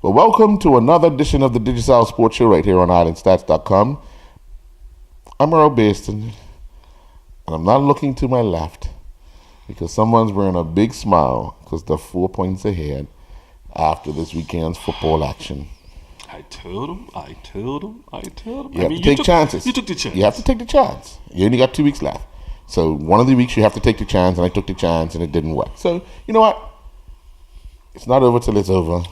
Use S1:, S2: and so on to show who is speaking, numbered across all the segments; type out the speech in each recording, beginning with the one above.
S1: Well, welcome to another edition of the Digicel Sports Show right here on Islandstats.com. I'm Earl Baston, and I'm not looking to my left because someone's wearing a big smile because they're 4 points ahead after this weekend's football action.
S2: I told him.
S1: You have to take chances.
S2: You took the chance.
S1: You have to take the chance. You only got 2 weeks left. So one of the weeks you have to take the chance, and I took the chance, and it didn't work. So, you know what? It's not over till it's over.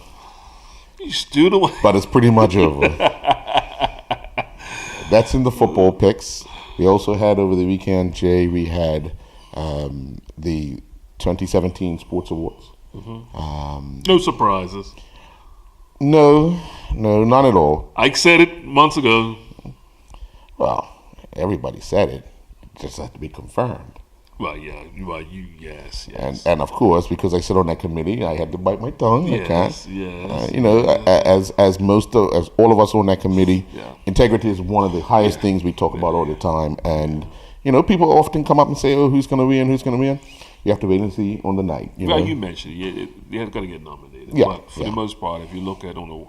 S2: You still the one.
S1: But it's pretty much over. That's in the football picks. We also had over the weekend, Jay, we had the 2017 Sports Awards.
S2: Mm-hmm. No surprises.
S1: No, not at all.
S2: Ike said it months ago.
S1: Well, everybody said it. It just had to be confirmed.
S2: Well, yeah, yes.
S1: And of course, because I sit on that committee, I had to bite my tongue.
S2: Yes.
S1: As all of us on that committee, integrity is one of the highest things we talk about all the time. And people often come up and say, "Oh, who's going to win? You have to wait and see on the night.
S2: You mentioned you have got to get nominated.
S1: Yeah,
S2: but for the most part, if you look at our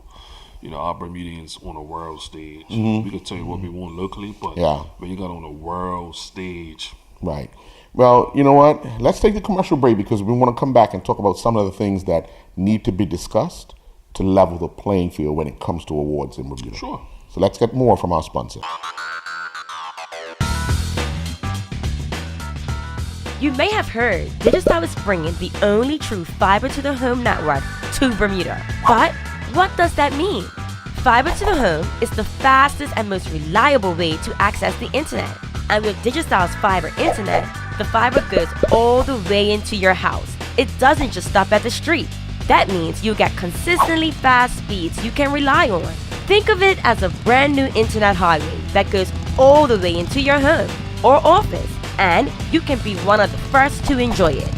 S2: Bermudians on a world stage, we could tell you what we want locally, but when you got on a world stage,
S1: right. Well, you know what? Let's take the commercial break because we want to come back and talk about some of the things that need to be discussed to level the playing field when it comes to awards in Bermuda.
S2: Sure.
S1: So let's get more from our sponsor.
S3: You may have heard Digicel is bringing the only true fiber-to-the-home network to Bermuda. But what does that mean? Fiber to the home is the fastest and most reliable way to access the internet. And with Digicel's fiber internet, the fiber goes all the way into your house. It doesn't just stop at the street. That means you get consistently fast speeds you can rely on. Think of it as a brand new internet highway that goes all the way into your home or office, and you can be one of the first to enjoy it.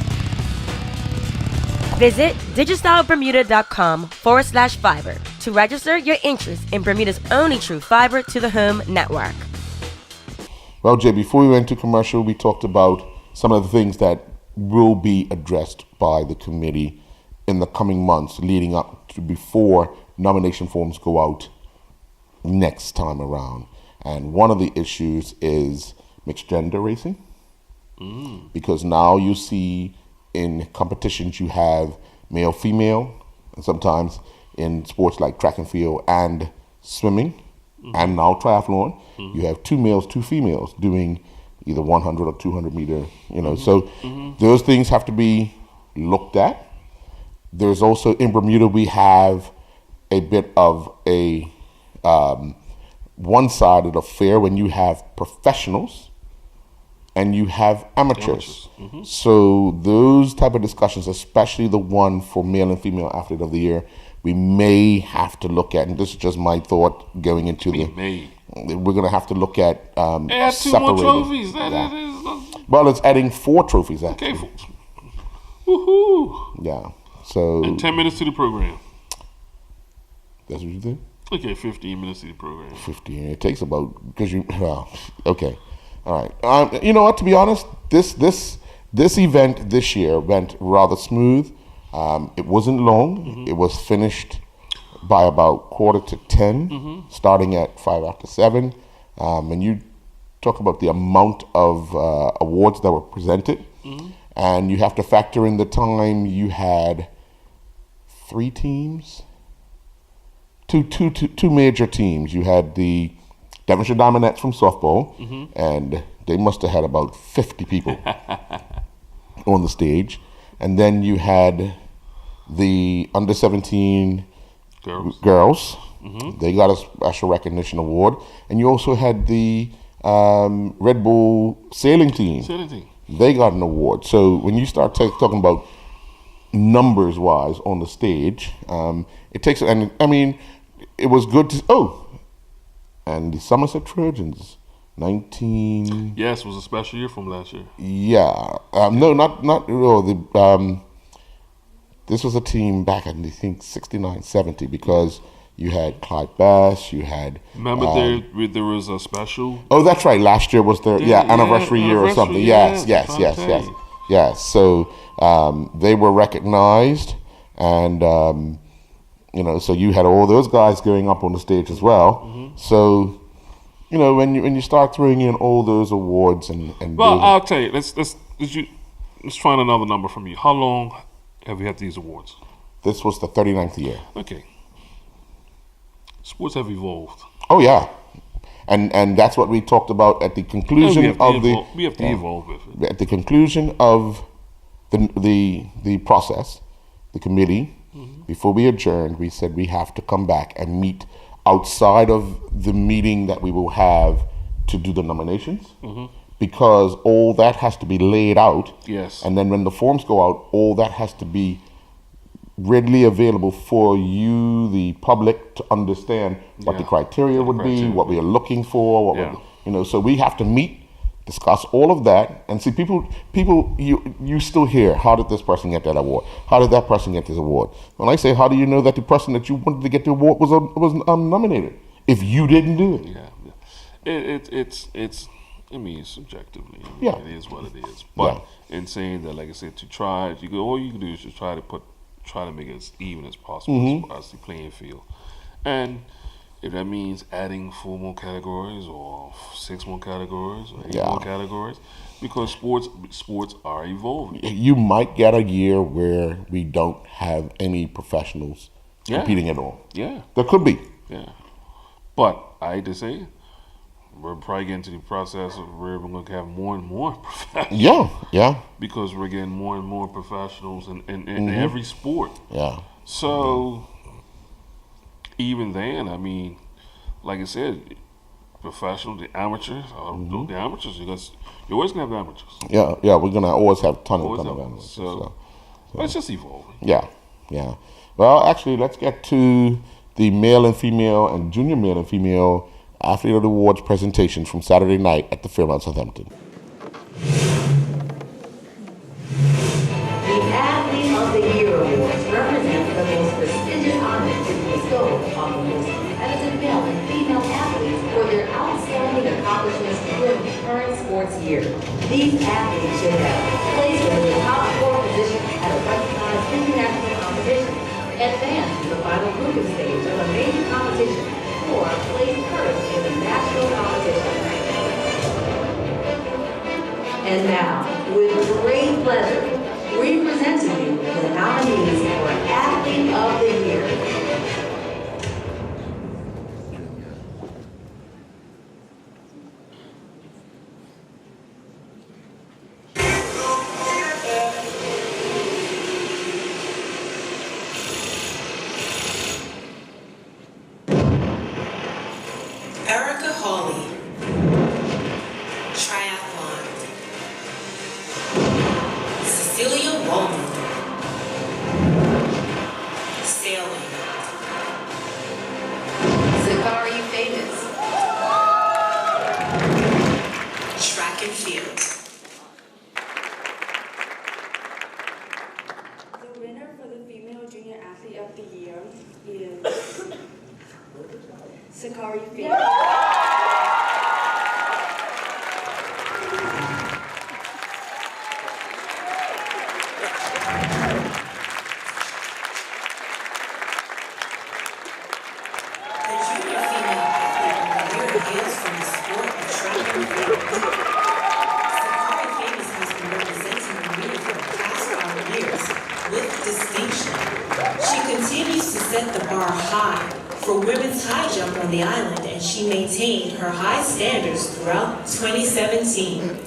S3: Visit digicelbermuda.com/fiber to register your interest in Bermuda's only true fiber to the home network.
S1: Well, Jay, before we went to commercial, we talked about some of the things that will be addressed by the committee in the coming months leading up to before nomination forms go out next time around. And one of the issues is mixed gender racing. Because now you see in competitions you have male, female, and sometimes in sports like track and field and swimming, and now triathlon, you have 2 males, 2 females doing either 100 or 200 meter, So those things have to be looked at. There's also, in Bermuda, we have a bit of a one-sided affair when you have professionals and you have amateurs. So those type of discussions, especially the one for male and female athlete of the year, we may have to look at, and this is just my thought going into we're going to have to look at
S2: add 2 more trophies.
S1: Well, it's adding 4 trophies, actually.
S2: Okay. Woohoo.
S1: Yeah. So.
S2: And 10 minutes to the program.
S1: That's what you think?
S2: Okay, 15 minutes to the program.
S1: 15. It takes about, okay. All right. You know what? To be honest, this event this year went rather smooth. It wasn't long. It was finished by about 9:45, starting at 7:05. And you talk about the amount of awards that were presented, and you have to factor in the time you had 3 teams, two major teams. You had the Devonshire Diamondettes from softball, and they must have had about 50 people on the stage. And then you had the under 17 girls. They got a special recognition award. And you also had the Red Bull sailing team. They got an award. So when you start talking about numbers wise on the stage, it takes, and I mean, it was good to, and the Somerset Trojans, 19.
S2: Yes, it was a special year from last year.
S1: Yeah. No, not this was a team back in, I think, 69, 70, because you had Clyde Bass, you had...
S2: Remember there was a special...
S1: Oh, that's right. Last year was their anniversary year or something. Yes. So they were recognized, and So you had all those guys going up on the stage as well. So, when you start throwing in all those awards and
S2: well, I'll tell you. Let's find another number from you. How long have you had these awards?
S1: This was the 39th year.
S2: Okay. Sports have evolved.
S1: Oh yeah, and that's what we talked about at the conclusion
S2: we have to evolve with it.
S1: At the conclusion of the process, the committee, before we adjourned, we said we have to come back and meet outside of the meeting that we will have to do the nominations, because all that has to be laid out.
S2: Yes.
S1: And then when the forms go out, all that has to be readily available for you, the public, to understand what the criteria would be, what we are looking for, so we have to meet, discuss all of that, and see people. You still hear, how did this person get that award? How did that person get this award? When I say, how do you know that the person that you wanted to get the award was nominated if you didn't do it?
S2: It's. I mean, subjectively. It is what it is. But in saying that, like I said, all you can do is just try to make it as even as possible as the playing field. And if that means adding 4 more categories or 6 more categories or 8 more categories, because sports are evolving.
S1: You might get a year where we don't have any professionals competing at all.
S2: Yeah.
S1: There could be.
S2: Yeah. But I hate to say, we're probably getting to the process of where we're going to have more and more professionals.
S1: Yeah.
S2: Because we're getting more and more professionals in every sport.
S1: Yeah.
S2: So even then, I mean, like I said, professional, the amateurs, because you're always going to have amateurs.
S1: Yeah, we're going to always have a ton of amateurs.
S2: So it's just evolving.
S1: Yeah. Well, actually, let's get to the male and female and junior male and female Athlete of the Awards presentations from Saturday night at the Fairmont Southampton.
S4: The Athlete of the Year Awards represent the most prestigious honor to be bestowed on the most competitive male and female athletes for their outstanding accomplishments during the current sports year. These athletes should have placed in the top 4 positions at a recognized international competition, advanced to the final grouping stage of a major competition, or placed first in the national competition. And now, with great pleasure, we present to you the nominees for Athlete of the Year.
S5: Set the bar high for women's high jump on the island, and she maintained her high standards throughout 2017.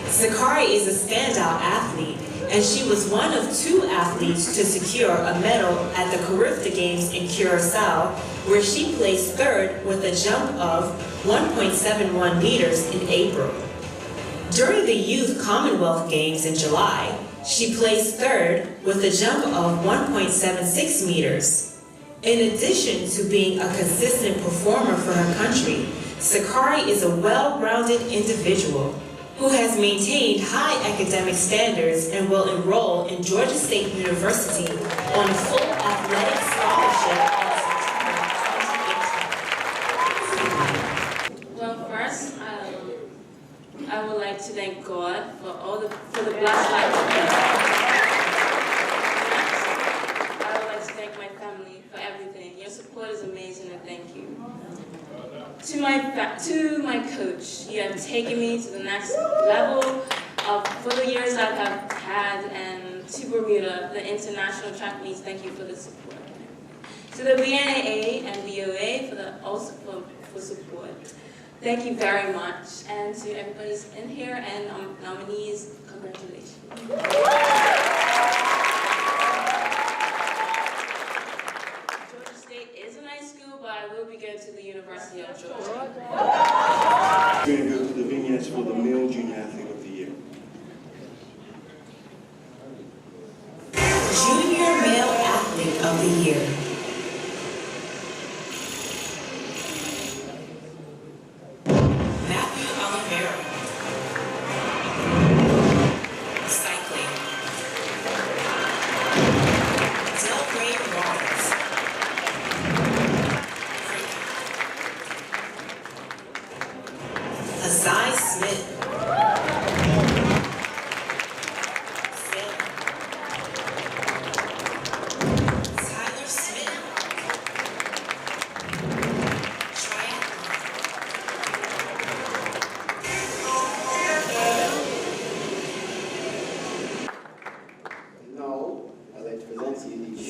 S5: Zakari is a standout athlete, and she was one of 2 athletes to secure a medal at the Carifta Games in Curacao, where she placed 3rd with a jump of 1.71 meters in April. During the Youth Commonwealth Games in July, she placed 3rd with a jump of 1.76 meters. In addition to being a consistent performer for her country, Sakari is a well-rounded individual who has maintained high academic standards and will enroll in Georgia State University on a full athletic scholarship in September 2018.
S6: Well, first, I would like to thank God for the blessed life of me. I would like to thank my family family, for everything. Your support is amazing, and thank you. To my coach, you have taken me to the next level for the years I have had, and to Bermuda, the international track meets, thank you for the support. To the BNAA and BOA for support. Thank you very much. And to everybody who's in here and nominees, congratulations. Georgia State is a nice school, but I will be going to the University of Georgia.
S7: We're going to go to the vignettes for the male junior athlete of the year.
S5: Junior Male Athlete of the Year.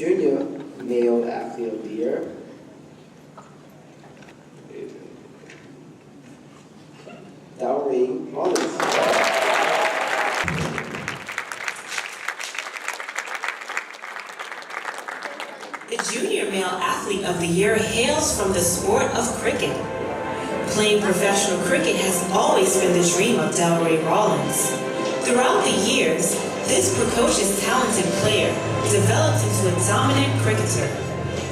S8: Junior Male Athlete of the Year. Dalry Rollins.
S5: The Junior Male Athlete of the Year hails from the sport of cricket. Playing professional cricket has always been the dream of Dalry Rollins. Throughout the years, this precocious, talented player developed into a dominant cricketer.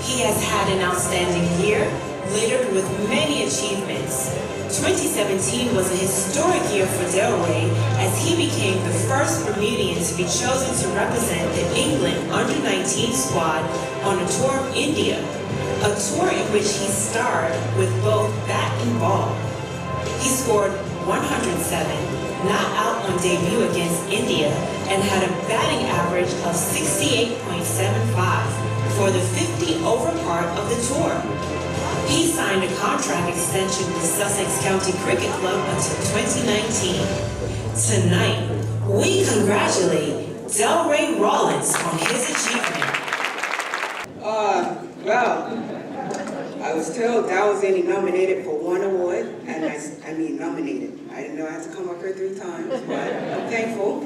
S5: He has had an outstanding year, littered with many achievements. 2017 was a historic year for Delray as he became the first Bermudian to be chosen to represent the England Under-19 squad on a tour of India, a tour in which he starred with both bat and ball. He scored 107, not out on debut against India, and had a batting average of 68.75 for the 50-over part of the tour. He signed a contract extension with Sussex County Cricket Club until 2019. Tonight, we congratulate Delray Rollins on his achievement.
S9: I was told that I was only nominated for one award, and I mean nominated. I didn't know I had to come up here 3 times, but I'm thankful.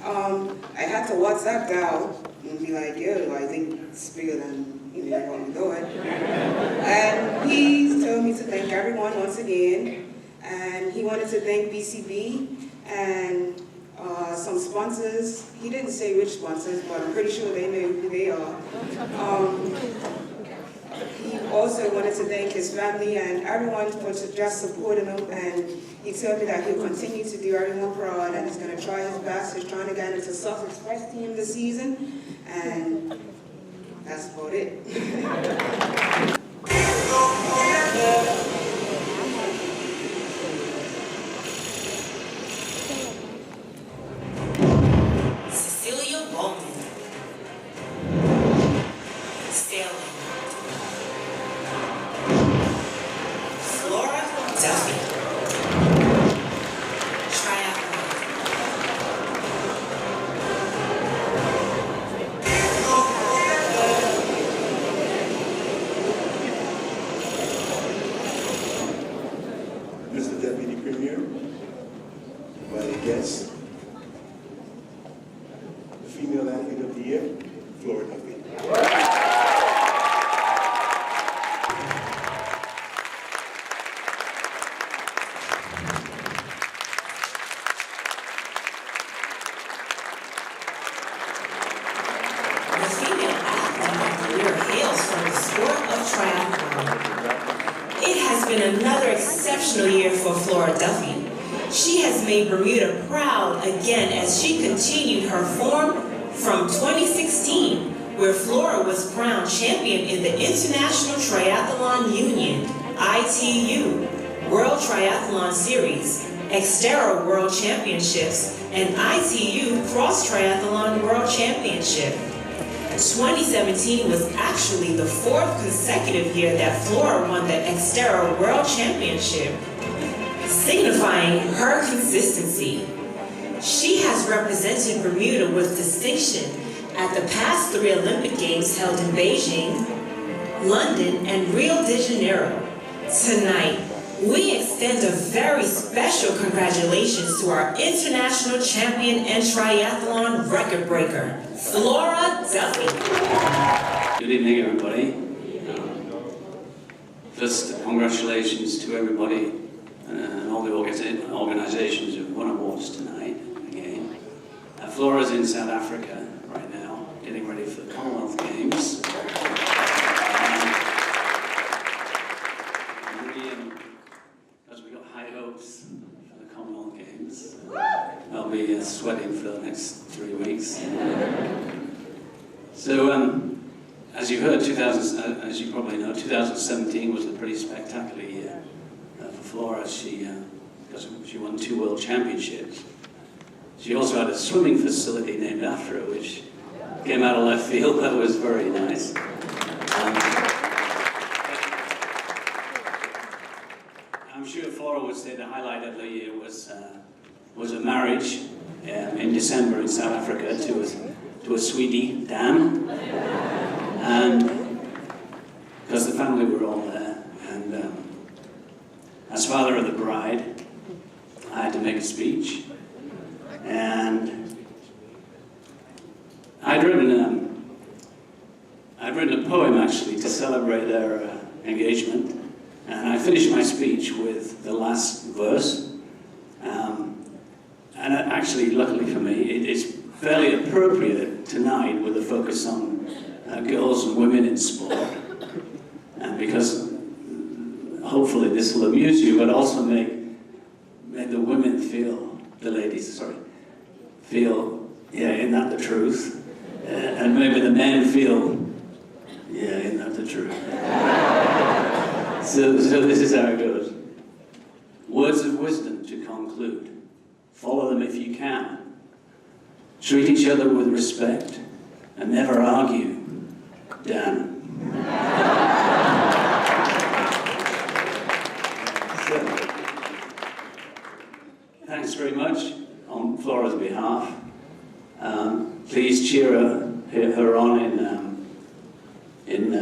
S9: I had to WhatsApp Dow and be like, yo, I think it's bigger than you want to do it. And he told me to thank everyone once again, and he wanted to thank BCB and some sponsors. He didn't say which sponsors, but I'm pretty sure they know who they are. He also wanted to thank his family and everyone for just supporting him, and he told me that he'll continue to do everyone proud and he's going to try his best. He's trying to get into Sussex first team this season, and that's about it.
S5: Cecilia Walton. Sailing. Flora Duffy. Triathlon.
S7: Mr. Deputy Premier, invited guests, the Female Athlete of the Year, Flora Duffy.
S5: The female athlete of the year hails from the sport of triathlon. It has been another exceptional year for Flora Duffy. She has made Bermuda proud again as she continued her form from 2016, where Flora was crowned champion in the International Triathlon Union, ITU, World Triathlon Series, Xterra World Championships, and ITU Cross Triathlon World Championship. 2017 was actually the 4th consecutive year that Flora won the Xterra World Championship, signifying her consistency. She has represented Bermuda with distinction at the past 3 Olympic Games held in Beijing, London, and Rio de Janeiro. Tonight, we extend a very special congratulations to our international champion and triathlon record breaker, Flora Duffy.
S10: Good evening, everybody. First, congratulations to everybody and all the organizations who won awards tonight. Again, Flora's in South Africa right now, getting ready for the Commonwealth Games. Because we got high hopes for the Commonwealth Games. I'll be sweating for the next 3 weeks. So, as you heard, as you probably know, 2017 was a pretty spectacular year for Flora. Because she won 2 world championships. She also had a swimming facility named after her, which came out of left field. That was very nice. I'm sure Flora would say the highlight of the year was a marriage in December in South Africa to a sweetie, Dan, and because the family were all there, and as father of the bride, I had to make a speech, and I'd written a poem actually to celebrate their engagement. And I finished my speech with the last verse. And actually, luckily for me, it's fairly appropriate tonight with a focus on girls and women in sport. And because hopefully this will amuse you, but also make the women feel, the ladies, feel, yeah, isn't that the truth? And maybe the men feel, yeah, isn't that the truth? So this is how it goes. Words of wisdom to conclude. Follow them if you can. Treat each other with respect and never argue. Dan. So, thanks very much on Flora's behalf. Please cheer her on in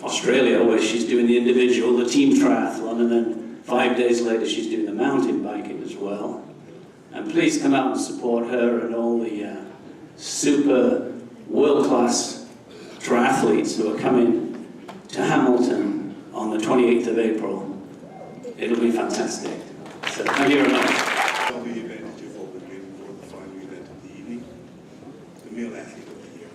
S10: Australia, where she's doing the individual, the team triathlon, and then 5 days later she's doing the mountain biking as well. And please come out and support her and all the super world-class triathletes who are coming to Hamilton on the 28th of April. It'll be fantastic. So thank you very much.
S7: The event that you've opened for the final event of the evening, the male athlete of the year.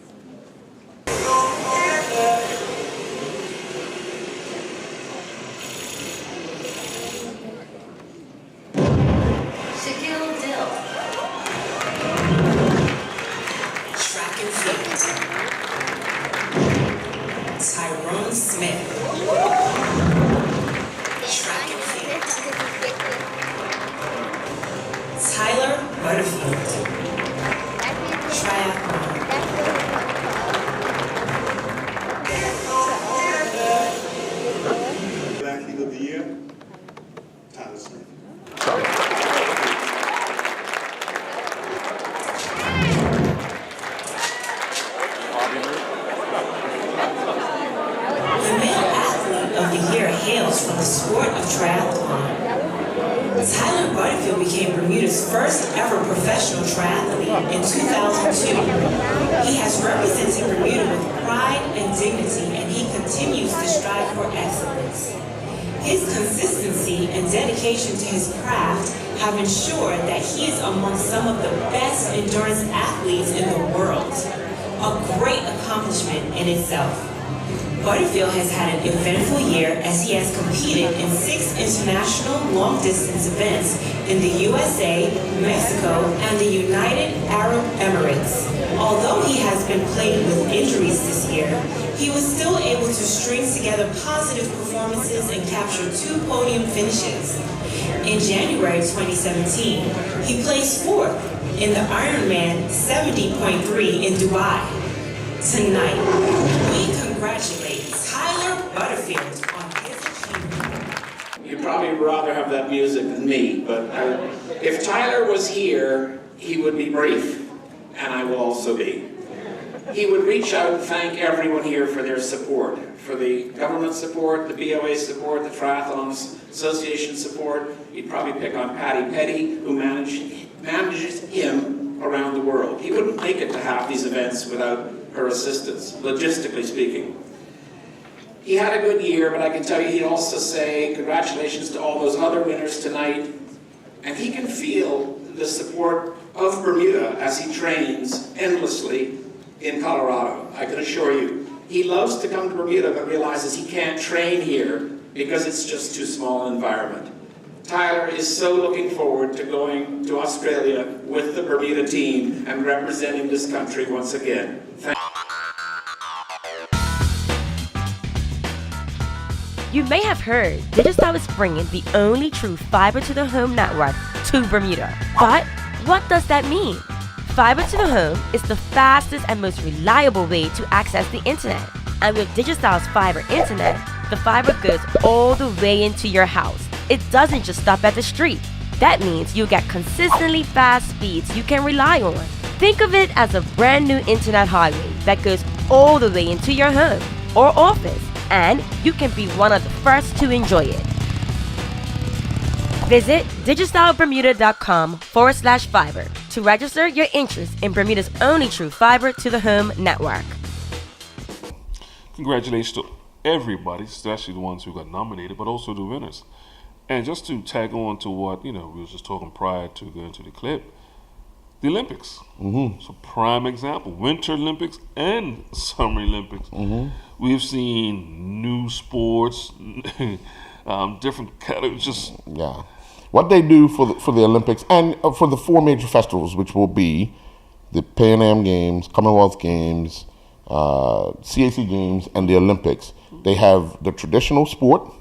S5: Smith. Track and field. Tyler Butterfield. Triathlon.
S7: Athlete of the year, Tyler Smith.
S5: Hails from the sport of triathlon. Tyler Butterfield became Bermuda's first ever professional triathlete in 2002. He has represented Bermuda with pride and dignity, and he continues to strive for excellence. His consistency and dedication to his craft have ensured that he is among some of the best endurance athletes in the world. A great accomplishment in itself. Butterfield has had an eventful year as he has competed in 6 international long-distance events in the USA, Mexico, and the United Arab Emirates. Although he has been plagued with injuries this year, he was still able to string together positive performances and capture 2 podium finishes. In January 2017, he placed 4th in the Ironman 70.3 in Dubai. Tonight, we congratulate Tyler Butterfield on his achievement.
S11: You'd probably rather have that music than me, but if Tyler was here, he would be brief, and I will also be. He would reach out and thank everyone here for their support, for the government support, the BOA support, the Triathlons Association support. He'd probably pick on Patty Petty, who manages him around the world. He wouldn't make it to half these events without her assistance, logistically speaking. He had a good year, but I can tell you he'd also say congratulations to all those other winners tonight. And he can feel the support of Bermuda as he trains endlessly in Colorado, I can assure you. He loves to come to Bermuda, but realizes he can't train here because it's just too small an environment. Tyler is so looking forward to going to Australia with the Bermuda team and representing this country once again.
S3: You may have heard Digicel is bringing the only true fiber-to-the-home network to Bermuda. But what does that mean? Fiber to the home is the fastest and most reliable way to access the internet. And with Digicel's fiber internet, the fiber goes all the way into your house. It doesn't just stop at the street. That means you get consistently fast speeds you can rely on. Think of it as a brand new internet highway that goes all the way into your home or office, and you can be one of the first to enjoy it. Visit digicelbermuda.com/fiber to register your interest in Bermuda's only true fiber to the home network.
S2: Congratulations to everybody, especially the ones who got nominated, but also the winners. And just to tag on to what, we were just talking prior to going to the clip, the Olympics. So prime example, Winter Olympics and Summer Olympics. We've seen new sports, different categories,
S1: Yeah. What they do for the Olympics and for the four major festivals, which will be the Pan Am Games, Commonwealth Games, CAC Games, and the Olympics, they have the traditional sport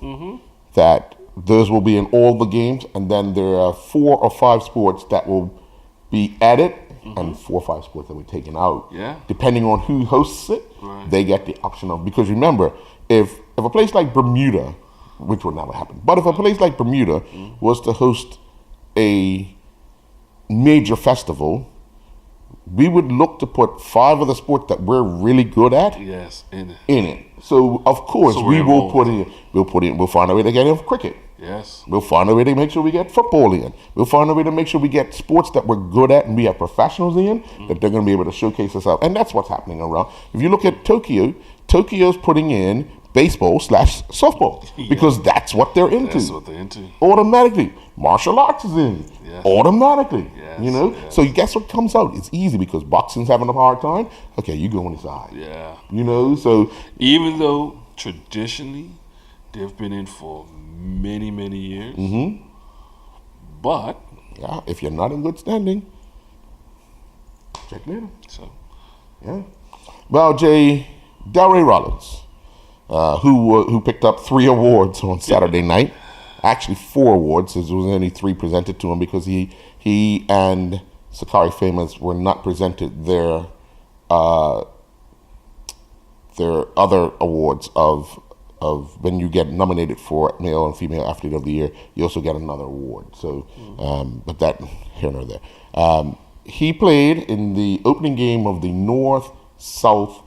S1: that those will be in all the games, and then there are 4 or 5 sports that will be added and 4 or 5 sports that were taken out.
S2: Yeah.
S1: Depending on who hosts it, they get the option of, because remember, if a place like Bermuda, which would never happen, but if a place like Bermuda was to host a major festival, we would look to put 5 of the sports that we're really good at in it. So of course we will put in. We'll find a way to get in cricket.
S2: Yes.
S1: We'll find a way to make sure we get football in. We'll find a way to make sure we get sports that we're good at and we have professionals in that they're going to be able to showcase us out. And that's what's happening around. If you look at Tokyo's putting in baseball/softball because that's what they're into.
S2: That's what they're into.
S1: Automatically. Martial arts is in.
S2: Yes.
S1: Automatically.
S2: Yes.
S1: Yes. So guess what comes out? It's easy because boxing's having a hard time. Okay, you go on the side.
S2: Yeah.
S1: So
S2: even though traditionally they've been in for many, many years, but
S1: yeah, if you're not in good standing, check later.
S2: So
S1: yeah. Well, Jay, Delray Rollins, who picked up 3 awards on Saturday night. Actually 4 awards, as there was only 3 presented to him because he and Sakari Famous were not presented their other awards of when you get nominated for male and female athlete of the year, you also get another award. So, but that here nor there. He played in the opening game of the North-South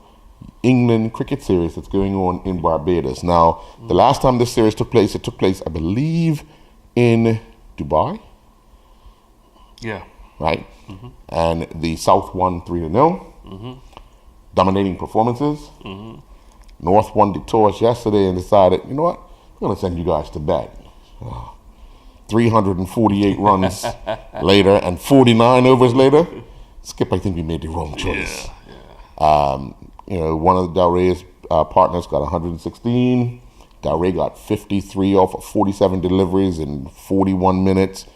S1: England cricket series that's going on in Barbados. Now, the last time this series took place, I believe, in Dubai.
S2: Yeah.
S1: Right? And the South won 3-0. Dominating performances. North won the toss yesterday and decided, you know what? We're going to send you guys to bed. 348 runs later and 49 overs later. Skip, I think we made the wrong choice. One of the Delray's partners got 116. Delray got 53 off of 47 deliveries in 41 minutes.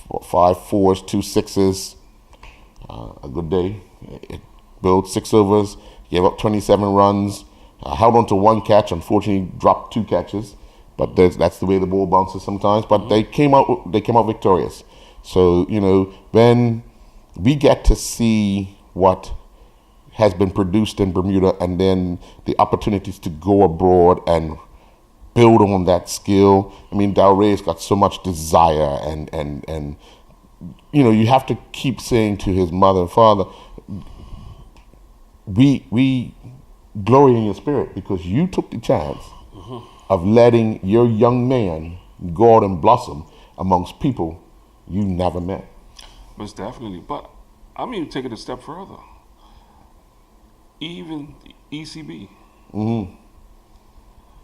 S1: 5 4s, 2 6s. A good day. It built 6 overs, gave up 27 runs, held on to 1 catch, unfortunately dropped 2 catches. But that's the way the ball bounces sometimes. But they came out victorious. So, when we get to see what has been produced in Bermuda, and then the opportunities to go abroad and build on that skill. I mean, Dalray's got so much desire, and you know, you have to keep saying to his mother and father, we glory in your spirit because you took the chance of letting your young man go out and blossom amongst people you never met.
S2: Most definitely. But I'm even taking it a step further. Even the ECB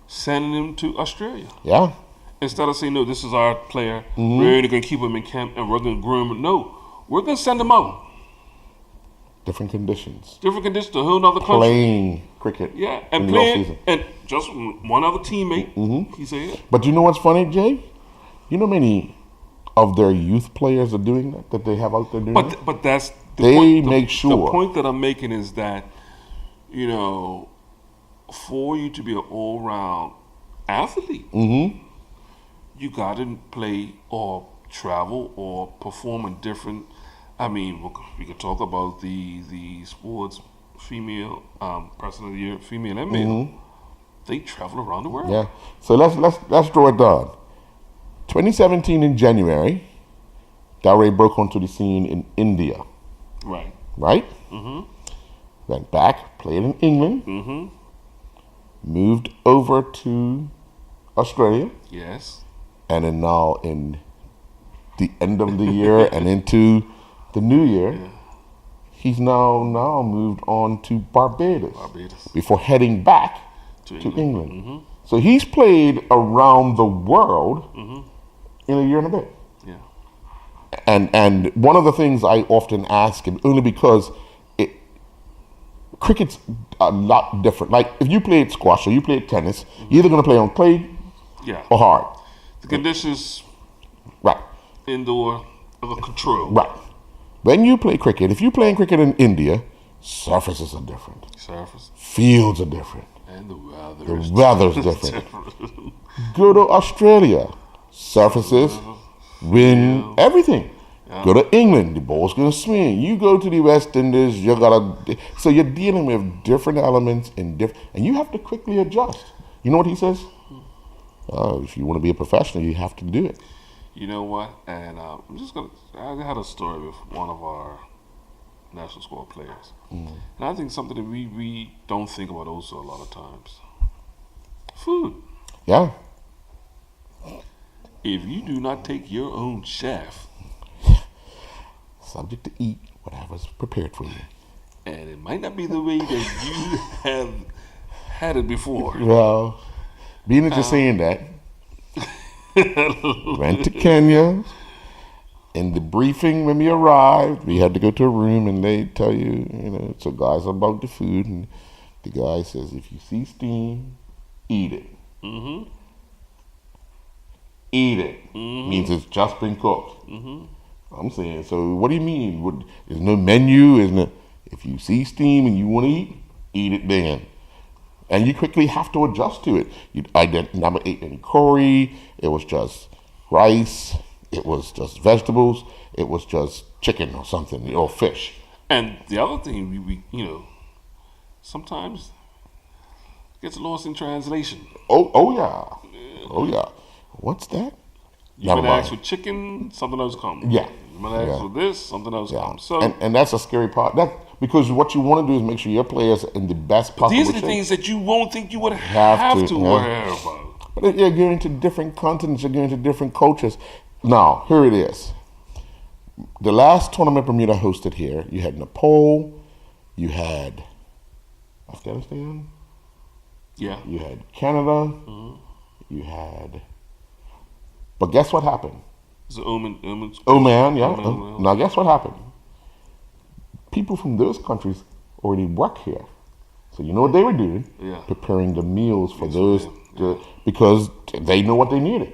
S2: sending him to Australia.
S1: Yeah.
S2: Instead of saying, no, this is our player, we're only going to keep him in camp and we're going to groom him. No, we're going to send him out.
S1: Different conditions.
S2: Different conditions, a whole other country.
S1: Playing cricket.
S2: Yeah, and playing, and just one other teammate, he said.
S1: But you know what's funny, Jay? You know many of their youth players are doing that they have out there doing that?
S2: But that's the
S1: they
S2: point.
S1: make sure.
S2: The point that I'm making is that, you know, for you to be an all-round athlete, you got to play or travel or perform in different. I mean, we could talk about the sports female person of the year, female and male. They travel around the world.
S1: Yeah. So let's draw it down. 2017 in January, Dalray broke onto the scene in India.
S2: Right.
S1: Right. Went back, played in England. Moved over to Australia.
S2: Yes.
S1: And then now in the end of the year and into the new year, he's now moved on to Barbados. Before heading back to England. So he's played around the world in a year and a bit.
S2: Yeah.
S1: And one of the things I often ask him, only because cricket's a lot different. Like if you played squash or you played tennis, you're either going to play on clay or hard.
S2: The conditions,
S1: right,
S2: indoor, under control.
S1: Right. When you play cricket, if you're playing cricket in India, surfaces are different. Fields are different.
S2: And the
S1: weather's different. Go to Australia, surfaces, wind, everything. Go to England, the ball's gonna swing. You go to the West Indies, so you're dealing with different elements and you have to quickly adjust. You know what he says? If you want to be a professional, you have to do it.
S2: You know what? And I had a story with one of our national squad players. And I think something that we don't think about also a lot of times. Food.
S1: Yeah.
S2: If you do not take your own chef,
S1: subject to eat whatever's prepared for you.
S2: And it might not be the way that you have had it before.
S1: Well, being that you're saying that, went to Kenya. In the briefing when we arrived, we had to go to a room and they tell you, so guys about the food, and the guy says, if you see steam, eat it. Eat it. Means it's just been cooked. I'm saying, so what do you mean? There's no menu? If you see steam and you want to eat it then. And you quickly have to adjust to it. I never ate any curry. It was just rice. It was just vegetables. It was just chicken or something, or fish.
S2: And the other thing, we sometimes gets lost in translation.
S1: Oh yeah. What's that?
S2: You might ask for chicken, something else comes.
S1: Yeah.
S2: You might ask for this, something else comes. So,
S1: and that's a scary part. Because what you want to do is make sure your players are in the best possible shape.
S2: These are the things that you won't think you would have to worry about.
S1: But you're going to different continents, you're going to different cultures. Now, here it is. The last tournament Bermuda hosted here, you had Nepal, you had Afghanistan, you had Canada, you had... But guess what happened?
S2: It's Oman,
S1: yeah. Now guess what happened? People from those countries already work here. So you know what they were doing? Preparing the meals for those, because they know what they needed.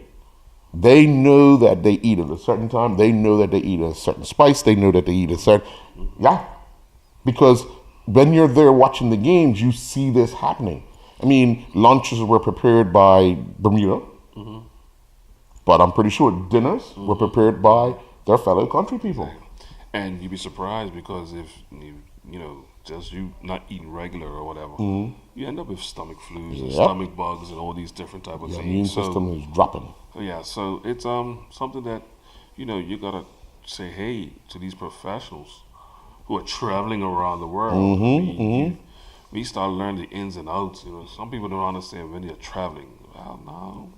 S1: They know that they eat at a certain time. They know that they eat a certain spice. They know that they eat a certain... Because when you're there watching the games, you see this happening. I mean, lunches were prepared by Bermuda. But I'm pretty sure dinners were prepared by their fellow country people.
S2: And you'd be surprised because if, just you not eating regular or whatever, you end up with stomach flus and
S1: Yep.
S2: stomach bugs and all these different type of
S1: Your
S2: things.
S1: immune system is dropping.
S2: Yeah, so it's something that you gotta say hey to these professionals who are traveling around the world. We start learning the ins and outs. Some people don't understand when they're traveling. Well, no.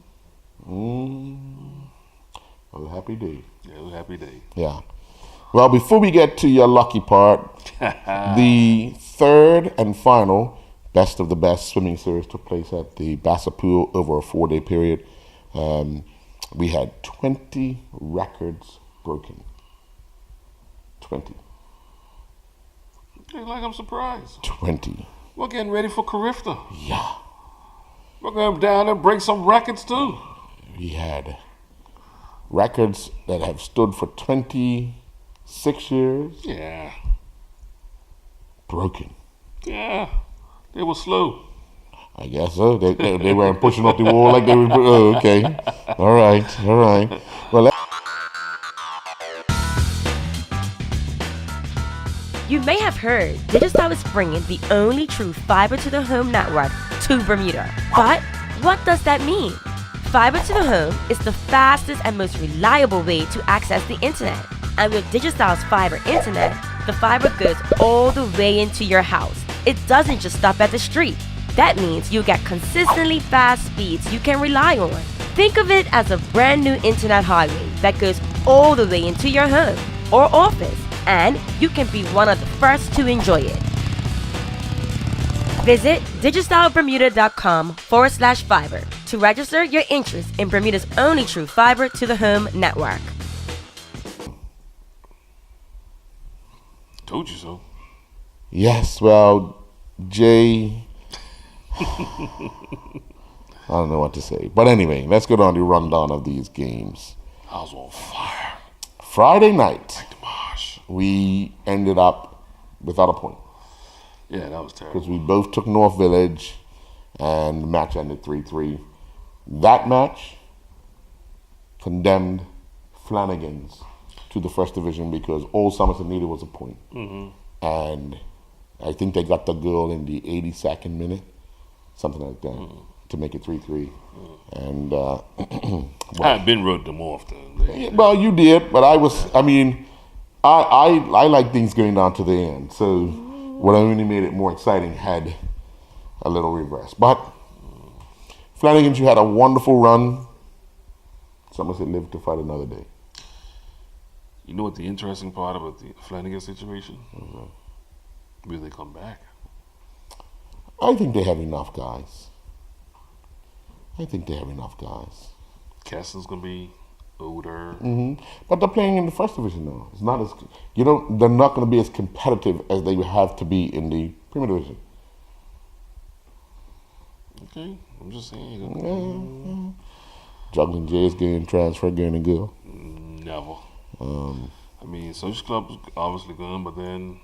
S1: A happy day.
S2: Yeah, it was a happy day.
S1: Yeah. Well, before we get to your lucky part, the third and final best of the best swimming series took place at the Bassett Pool over a 4-day period. We had 20 records broken. 20.
S2: Like I'm surprised.
S1: 20.
S2: We're getting ready for Carifta.
S1: Yeah.
S2: We're going down and break some records too.
S1: We had records that have stood for 26 years.
S2: Yeah.
S1: Broken.
S2: Yeah. They were slow.
S1: I guess so. They weren't pushing up the wall like they were. Oh, okay. All right. Well,
S3: You may have heard Digicel is bringing the only true fiber to the home network to Bermuda. But what does that mean? Fiber to the home is the fastest and most reliable way to access the internet. And with Digicel's fiber internet, the fiber goes all the way into your house. It doesn't just stop at the street. That means you get consistently fast speeds you can rely on. Think of it as a brand new internet highway that goes all the way into your home or office, and you can be one of the first to enjoy it. Visit digicelbermuda.com/fiber to register your interest in Bermuda's only true fiber to the home network.
S2: Told you so.
S1: yes, well, Jay, I don't know what to say. But anyway, let's go down the rundown of these games.
S2: I was on fire.
S1: Friday night,
S2: Like the marsh.
S1: we ended up without a point
S2: Yeah, that was terrible.
S1: because we both took North Village, and the match ended 3-3. That match condemned Flanagan's to the first division because all Somerset needed was a point. And I think they got the goal in the 82nd minute, something like that, to make it 3-3. And
S2: I had been wrote them off though.
S1: well, you did, but I like things going down to the end. So what only made it more exciting had a little reverse. But Flanagan's, you had a wonderful run. Somerset lived to fight another day.
S2: You know what the interesting part about the Flanagan situation? Will they come back?
S1: I think they have enough guys.
S2: Keston's gonna be older.
S1: But they're playing in the first division now. It's not as they're not going to be as competitive as they would have to be in the Premier Division.
S2: Okay, I'm just saying.
S1: Juggling Jay's getting transferred, getting a girl.
S2: Never. I mean, social club's obviously good, but then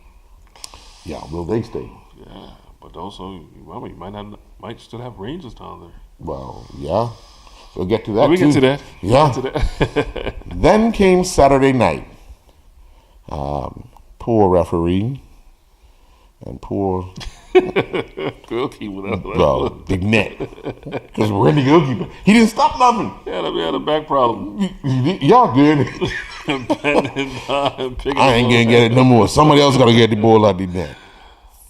S1: Yeah, will they stay?
S2: yeah, but also well, you might still have Rangers down there.
S1: Well, yeah. We'll get to that
S2: We
S1: too.
S2: get to that.
S1: Yeah.
S2: We'll get to that.
S1: Then came Saturday night. Poor referee and poor
S2: Goalkeeper.
S1: bro, big net. Because we're in the goalkeeper. He didn't stop nothing.
S2: Yeah, we had a back problem.
S1: Y'all good. I ain't gonna get it no more. Somebody else gotta get the ball out the net.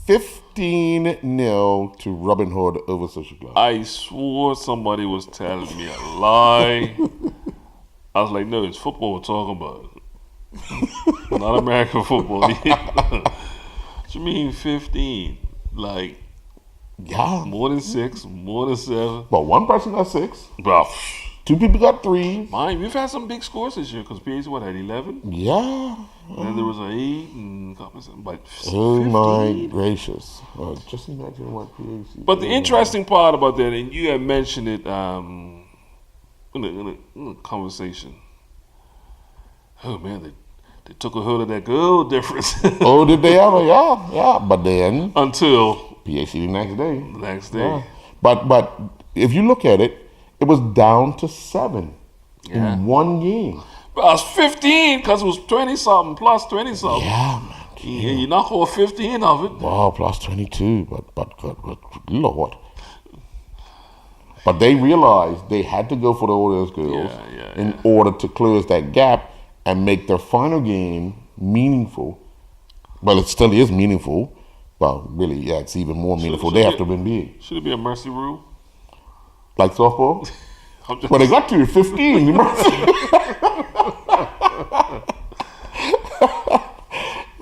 S1: 15-0 to Robin Hood over Social Club.
S2: I swore somebody was telling me a lie. I was like, no, it's football we're talking about. Not American football. What you mean 15? Like,
S1: Yeah.
S2: more than 6, more than 7.
S1: But one person got 6.
S2: Bro,
S1: 2 people got 3.
S2: mine, we've had some big scores this year because PAC, what, had 11?
S1: Yeah.
S2: And then there was an 8 and but 15.
S1: Oh my gracious. Just imagine what PAC.
S2: But the interesting part about that, and you had mentioned it in a conversation. Oh man, they took a hold of that goal difference.
S1: Oh, did they ever? Yeah. But then
S2: Until
S1: PAC the next day.
S2: the next day.
S1: Yeah. But if you look at it, it was down to 7 in one game.
S2: But I was 15 because it was 20 something plus 20 something.
S1: Yeah, man.
S2: Yeah, you knock off 15 of it.
S1: Wow, plus 22, but good Lord. But they realized they had to go for the Orioles girls in order to close that gap and make their final game meaningful. Well, it still is meaningful. Well, really, yeah, it's even more meaningful. They have to win big.
S2: Should it be a mercy rule?
S1: Like softball? Well, they got to 15.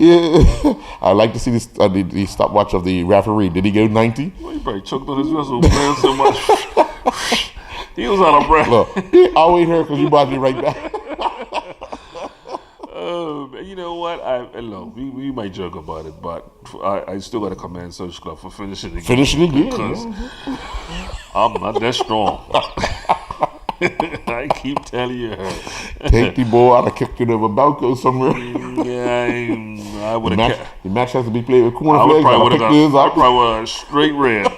S1: Yeah, I like to see this, the stopwatch of the referee. Did he go 90?
S2: Well, he probably choked on his whistle, ran so much. He was out of breath.
S1: Look, I'll wait here because you brought me right back.
S2: You know what? Look, we might joke about it, but I still got to commend Social Club for finishing the game.
S1: Finishing the game,
S2: because I'm not that strong. I keep telling you.
S1: Take the ball out and kick it over Balco somewhere.
S2: I would have.
S1: The match has to be played with corner
S2: I
S1: flags.
S2: probably would have got straight red.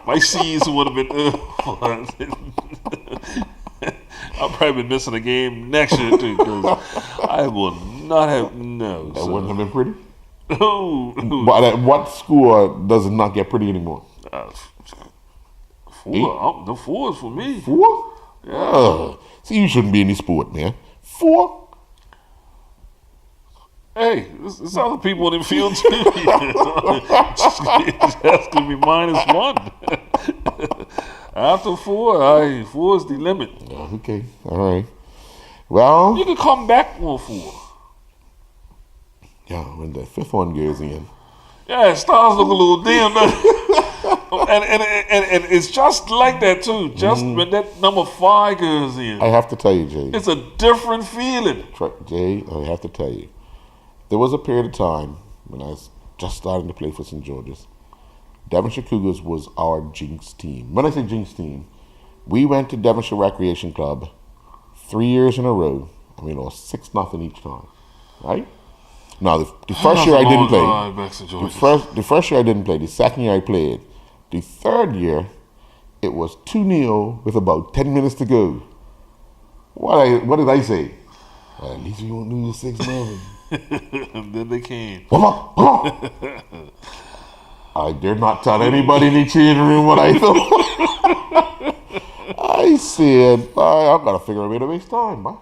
S2: My season would have been. I'll probably be missing a game next year too because I will not have
S1: That wouldn't have been pretty.
S2: No.
S1: But at what score does it not get pretty anymore?
S2: 4. The 4 is for me.
S1: 4?
S2: Yeah.
S1: See, you shouldn't be in this sport, man. 4?
S2: Hey, there's other people in the field too. It's just gonna be -1. After 4, 4 is the limit.
S1: Okay, all right. Well,
S2: you can come back on 4.
S1: Yeah, when the 5th one goes in.
S2: Yeah, it starts looking a little dim. and it's just like that too. Just when that number 5 goes in.
S1: I have to tell you, Jay.
S2: It's a different feeling.
S1: Jay, I have to tell you. There was a period of time when I was just starting to play for St. George's. Devonshire Cougars was our jinx team. When I say jinx team, we went to Devonshire Recreation Club 3 years in a row, and we lost 6-0 each time. Right? Now, the first year I didn't play. The first year I didn't play. The second year I played. The third year, it was 2-0 with about 10 minutes to go. What did I say? Well, at least we won't lose 6-0.
S2: And then they came.
S1: Come on. I dare not tell anybody in the changing room what I thought. I said, I've got to figure out a way to waste time, man.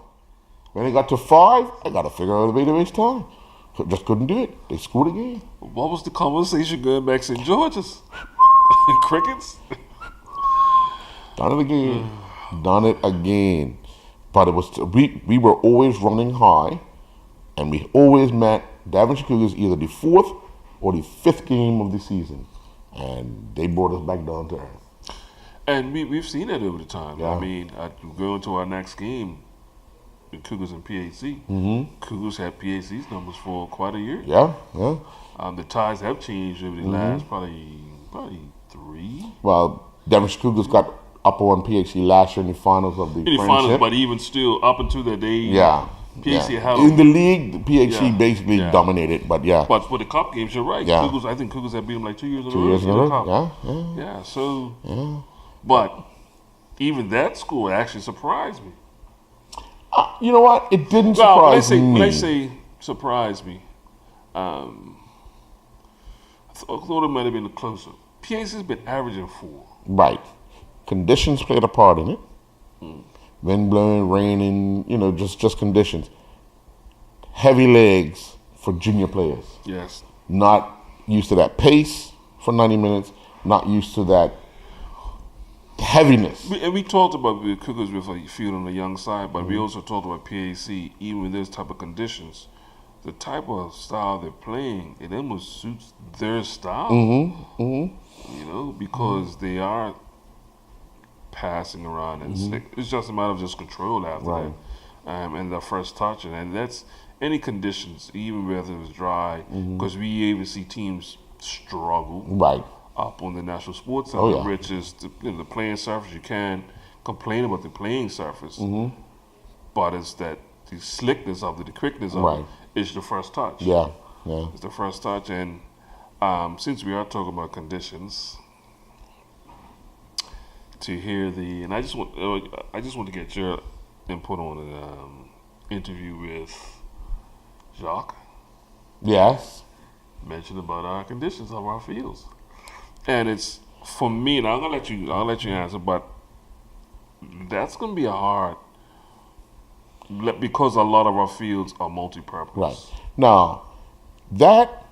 S1: When it got to 5, I got to figure out a way to waste time. Just couldn't do it. They scored again.
S2: What was the conversation going back to St. George's? Crickets?
S1: Done it again. Done it again. But it was we were always running high, and we always met Devonshire Cougars either the 4th or the 5th game of the season, and they brought us back down to earth.
S2: And we've seen that over the time.
S1: Yeah.
S2: I mean, going to our next game, the Cougars and PAC. Cougars had PAC's numbers for quite a year.
S1: Yeah.
S2: The ties have changed over the last probably 3.
S1: Well, Devonshire Cougars got up on PHC last year in the finals of the friendship.
S2: But even still, up until that day, PHC held.
S1: In the league, the PHC basically dominated, but
S2: But for the cup games, you're right.
S1: Yeah.
S2: I think Cougars have beat them like 2 years in a row.
S1: 2 years in a row,
S2: Cup. But even that score actually surprised me.
S1: You know what? It didn't surprise me.
S2: When I say surprised me, I thought it might have been closer. PAC's been averaging 4.
S1: Right. Conditions played a part in it. Wind blowing, raining, just conditions. Heavy legs for junior players.
S2: Yes.
S1: Not used to that pace for 90 minutes, not used to that heaviness.
S2: And we talked about the Cougars with a field on the young side, but we also talked about PAC, even with those type of conditions. The type of style they're playing, it almost suits their style. Because they are passing around and it's just a matter of just control after that. And the first touch, and that's any conditions, even whether it's dry, because we even see teams struggle up on the National Sports Center, which is the playing surface. You can't complain about the playing surface, but it's that the slickness of it, the quickness of it, is the first touch. It's the first touch, and since we are talking about conditions, to hear and I just want to get your input on an interview with Jacques
S1: Yes.
S2: Mentioned about our conditions of our fields, and it's for me. And I'll let you answer, but that's gonna be a hard because a lot of our fields are multi-purpose.
S1: Right. Now, that,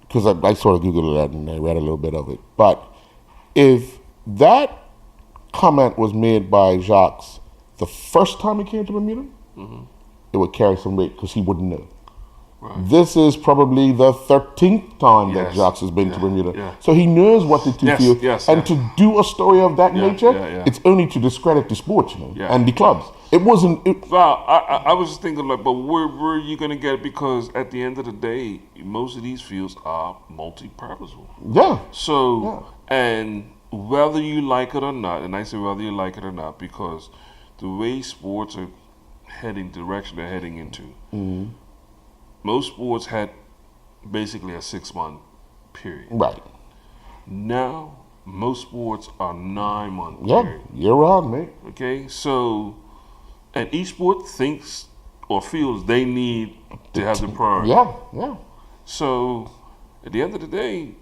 S1: because I sort of Googled that and I read a little bit of it, but if that comment was made by Jacques the first time he came to Bermuda, it would carry some weight because he wouldn't know. Right. This is probably the 13th time that Jacques has been to Bermuda. Yeah. So he knows what the two feel. Yes, and to do a story of that nature, it's only to discredit the sport, and the clubs. It wasn't...
S2: Well, I was just thinking, like, but where are you going to get it? Because at the end of the day, most of these fields are multi-purposeful.
S1: Yeah.
S2: So, and whether you like it or not, and I say whether you like it or not, because the way sports are heading, direction they're heading into, most sports had basically a 6-month period.
S1: Right.
S2: Now, most sports are 9-month period.
S1: Yeah, year round, mate.
S2: Okay, so, and each sport thinks or feels they need to have the priority.
S1: Yeah.
S2: So, at the end of the day,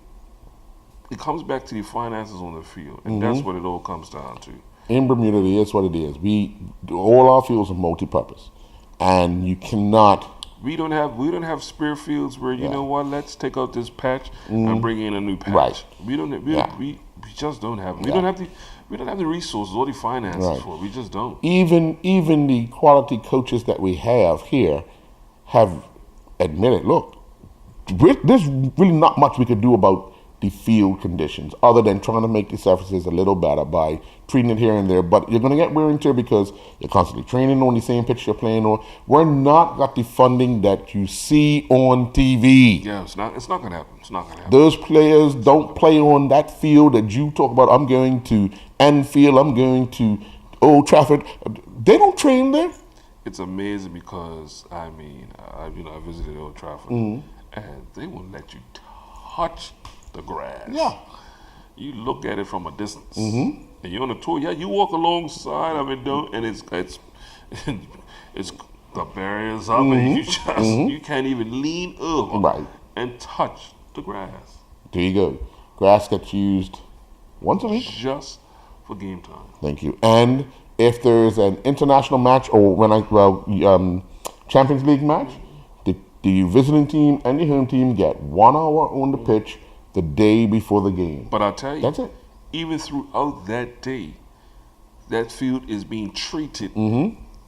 S2: it comes back to the finances on the field, and that's what it all comes down to.
S1: In Bermuda, it is what it is. All our fields are multi-purpose, and you cannot...
S2: We don't have spare fields where you know what, let's take out this patch and bring in a new patch. Right. We just don't have. We don't have the resources or the finances for it. We just don't.
S1: Even the quality coaches that we have here have admitted, look, there's really not much we could do about the field conditions other than trying to make the surfaces a little better by treating it here and there. But you're going to get wear and tear because you're constantly training on the same pitch you're playing on. We're not got the funding that you see on TV.
S2: Yeah, it's not going to happen. It's not going to happen.
S1: Those players don't play on that field that you talk about. I'm going to Anfield. I'm going to Old Trafford. They don't train there.
S2: It's amazing because I visited Old Trafford and they won't let you touch the grass.
S1: Yeah.
S2: You look at it from a distance. And you're on a tour. Yeah, you walk alongside of it, and it's the barriers up, and you can't even lean over and touch the grass.
S1: There you go. Grass gets used once a week.
S2: Just for game time.
S1: Thank you. And if there's an international match or Champions League match, the visiting team and the home team get 1 hour on the pitch the day before the game.
S2: But I'll tell you,
S1: that's it.
S2: Even throughout that day, that field is being treated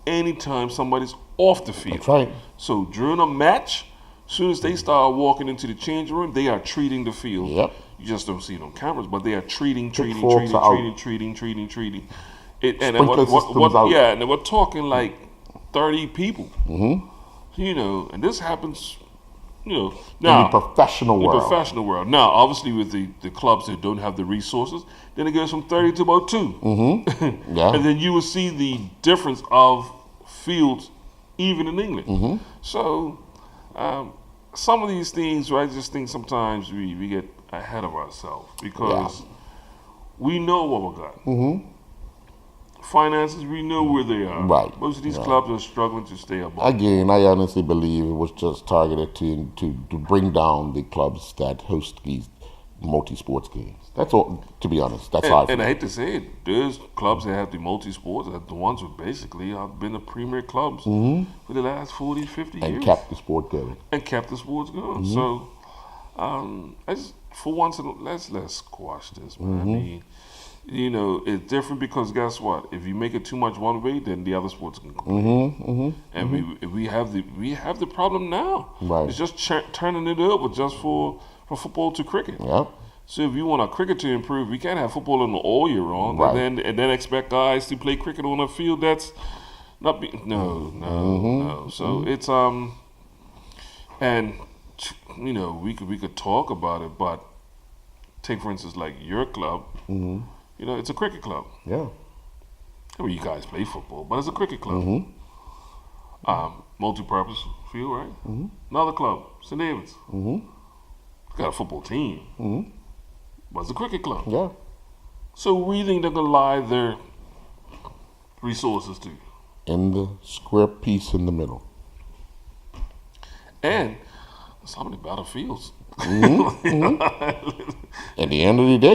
S2: anytime somebody's off the field.
S1: That's right.
S2: So during a match, as soon as they start walking into the changing room, they are treating the field.
S1: Yep.
S2: You just don't see it on cameras, but they are treating. And we're talking like 30 people. And this happens. Now,
S1: in the professional world.
S2: Now, obviously, with the clubs that don't have the resources, then it goes from 30 to about 2. And then you will see the difference of fields, even in England. So, some of these things, I just think sometimes we get ahead of ourselves because we know what we got. Finances, we know where they are.
S1: Right.
S2: Most of these clubs are struggling to stay above.
S1: Again, I honestly believe it was just targeted to bring down the clubs that host these multi-sports games. That's all, to be honest. That's how I feel.
S2: And I hate to say it, there's clubs that have the multi-sports, the ones who basically have been the premier clubs for the last 40, 50 years.
S1: And kept the sport going.
S2: So, I just, for once, let's squash this, man. I mean, it's different because guess what? If you make it too much one way, then the other sports can complain. And we have the problem now.
S1: Right.
S2: It's just turning it over just for football to cricket.
S1: Yep.
S2: So if you want our cricket to improve, we can't have football in all year round, and then expect guys to play cricket on a field that's not no. So it's and we could talk about it, but take for instance like your club. It's a cricket club.
S1: Yeah.
S2: I mean, you guys play football, but it's a cricket club. Multi-purpose field, right? Another club, St. David's. Got a football team. But it's a cricket club.
S1: Yeah.
S2: So where do you think they're going to lie their resources to?
S1: In the square piece in the middle.
S2: And some of the battlefields.
S1: At the end of the day,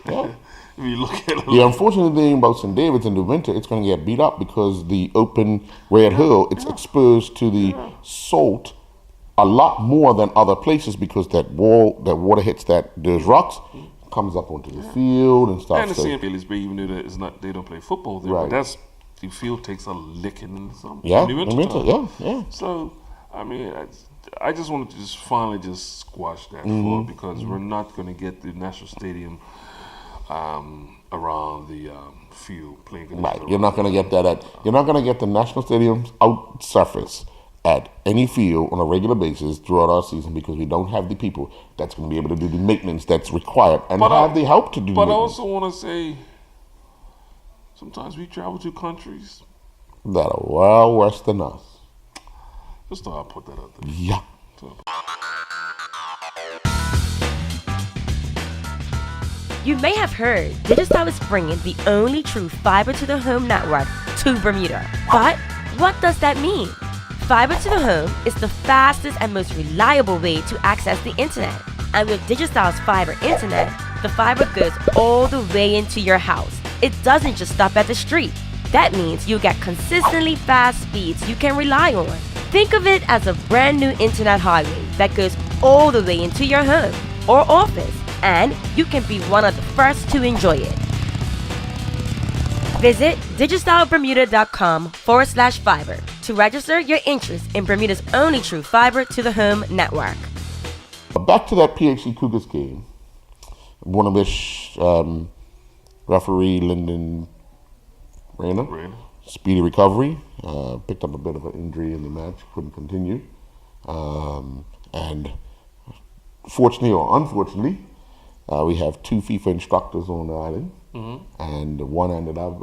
S1: yeah.
S2: If you look at
S1: the unfortunate thing about St. David's in the winter, it's going to get beat up because the open red hill, it's exposed to the salt a lot more than other places because that water hits those rocks, comes up onto the field and stuff.
S2: And the same field is big, even though that it's not, they don't play football there.
S1: Right.
S2: But the field takes a licking in the summer.
S1: Yeah,
S2: in the winter time.
S1: yeah.
S2: So, I mean, I just wanted to finally squash that thought because we're not going to get the National Stadium around the field playing.
S1: Right, you're not going to get that you're not going to get the National Stadium's out surface at any field on a regular basis throughout our season because we don't have the people that's going to be able to do the maintenance that's required and have the help to do.
S2: But I
S1: maintenance.
S2: also want to say, sometimes we travel to countries
S1: that are well worse than us.
S2: Just thought I'd put that out there.
S1: Yeah.
S3: You may have heard Digicel is bringing the only true fiber to the home network to Bermuda. But what does that mean? Fiber to the home is the fastest and most reliable way to access the internet. And with Digicel's fiber internet, the fiber goes all the way into your house. It doesn't just stop at the street. That means you get consistently fast speeds you can rely on. Think of it as a brand new internet highway that goes all the way into your home or office, and you can be one of the first to enjoy it. Visit digicelbermuda.com/fiber to register your interest in Bermuda's only true fiber to the home network.
S1: Back to that PHC Cougars game. I want to wish referee Lyndon Rayner speedy recovery. Picked up a bit of an injury in the match, couldn't continue. And fortunately or unfortunately, we have two FIFA instructors on the island, and one ended up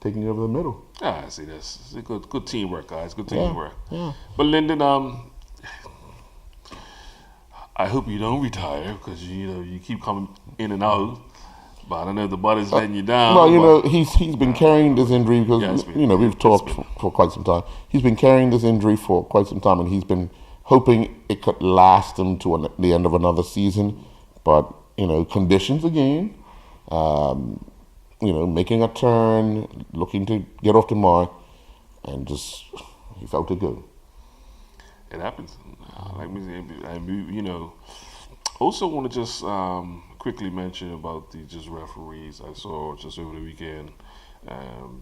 S1: taking over the middle.
S2: Ah, I see, that's good teamwork, guys. Good teamwork.
S1: Yeah.
S2: But Lyndon, I hope you don't retire because you keep coming in and out. But I don't know if the body's letting you down.
S1: Well, he's been carrying this injury because we've talked for quite some time. He's been carrying this injury for quite some time, and he's been hoping it could last him to the end of another season. But conditions again, making a turn, looking to get off the mark, and just he felt it go.
S2: It happens. Also want to just quickly mention about the referees. I saw just over the weekend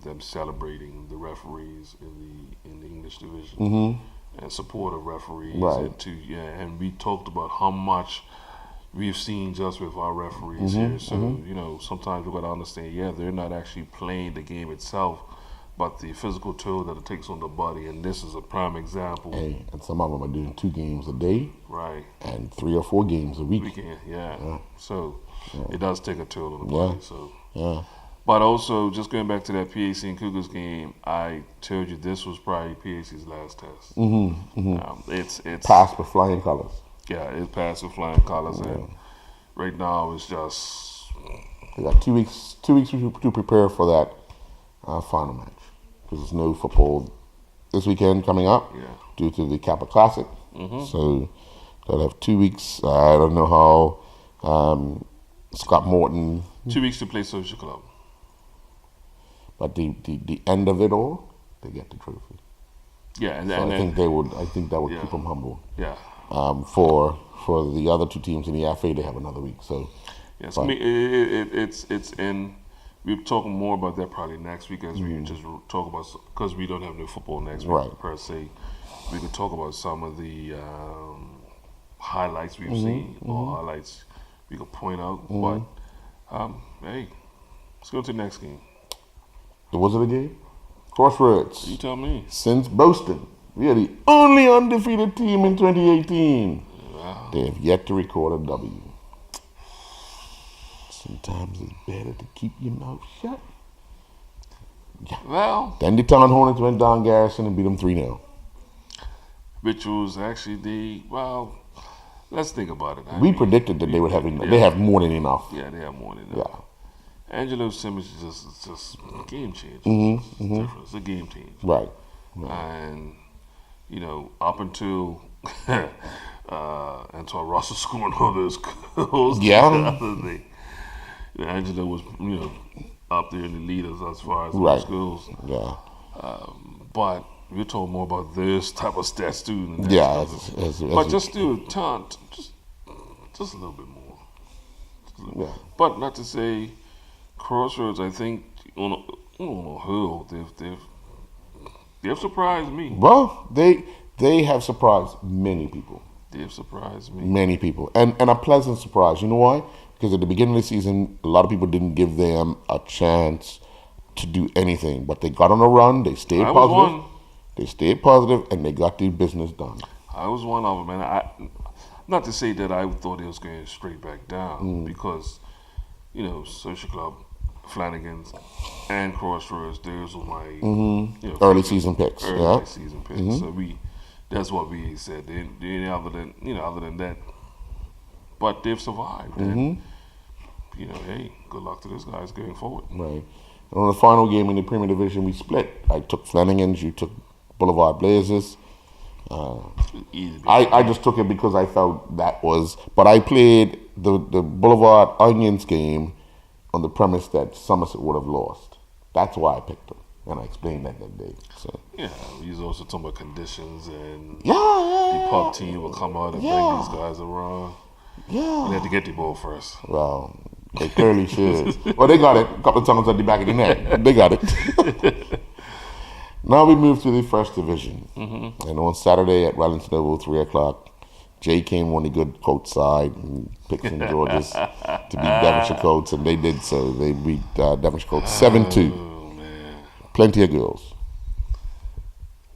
S2: them celebrating the referees in the English division and support of referees.
S1: Right.
S2: And we talked about how much we've seen just with our referees here. So sometimes we got to understand. They're not actually playing the game itself, but the physical toll that it takes on the body, and this is a prime example.
S1: Hey, and some of them are doing 2 games a day,
S2: right,
S1: and 3 or 4 games a week.
S2: So it does take a toll on the body. So but also just going back to that PAC and Cougars game, I told you this was probably PAC's last test. It's
S1: passed with flying colors.
S2: Yeah, it's passed with flying colors, and right now it's just
S1: they got 2 weeks to prepare for that final match. Because there's no football this weekend coming up due to the Kappa Classic. So they'll have 2 weeks. I don't know how Scott Morton.
S2: 2 weeks to play social club.
S1: But the end of it all, they get the trophy.
S2: Yeah, and
S1: so I think that would keep them humble.
S2: Yeah.
S1: For the other 2 teams in the FA, they have another week. So
S2: yes, it's in. We'll talk more about that probably next week as we just talk about, because we don't have no football next week per se. We could talk about some of the highlights we've seen, or highlights we could point out. But hey, let's go to the next game.
S1: Was it a game? Crossroads.
S2: You tell me.
S1: Since Boston, we are the only undefeated team in 2018.
S2: Wow.
S1: They have yet to record a W. Sometimes it's better to keep your mouth shut. Yeah.
S2: Well.
S1: Then the Town Hornets went down Garrison and beat them 3-0.
S2: Which was actually let's think about it.
S1: We predicted that they would have they have more than enough.
S2: Yeah, they have more than enough.
S1: Yeah.
S2: Angelo Simmons is just a game changer. It's a game changer.
S1: Right.
S2: And up until Antoine Russell scoring all those goals the other day. Angela was, up there in the leaders as far as those goals.
S1: Yeah.
S2: But we're talking more about this type of stats too.
S1: But
S2: just do a ton, just a little bit more. But not to say, Crossroads, I think on a whole, they've surprised me.
S1: Well, they have surprised many people.
S2: They've surprised me.
S1: Many people, and a pleasant surprise. You know why? Because at the beginning of the season, a lot of people didn't give them a chance to do anything, but they got on a run. They stayed positive. They stayed positive, and they got their business done.
S2: I was one of them, and not to say that I thought it was going straight back down, because Social Club, Flanagan's, and Crossroads, those were my
S1: early season picks.
S2: So that's what we said. Other than that, but they've survived. And, hey, good luck to those guys going forward.
S1: Right. And on the final game in the Premier Division, we split. I took Flanagan's, you took Boulevard Blazers. I just took it because I felt that was, but I played the Boulevard Onions game on the premise that Somerset would have lost. That's why I picked them, and I explained that day. So
S2: we was also talking about conditions, and the pub team will come out and bring these guys around.
S1: Yeah,
S2: they had to get the ball first.
S1: Well, they clearly should. Well, they got it a couple of times at the back of the net. They got it. Now we move to the First Division. And on Saturday at Wellington Oval, 3 o'clock, Jay came on the good Colts side and picked St. George's to beat Devonshire Colts, and they did so. They beat Devonshire Colts 7-2.
S2: Oh, man.
S1: Plenty of girls.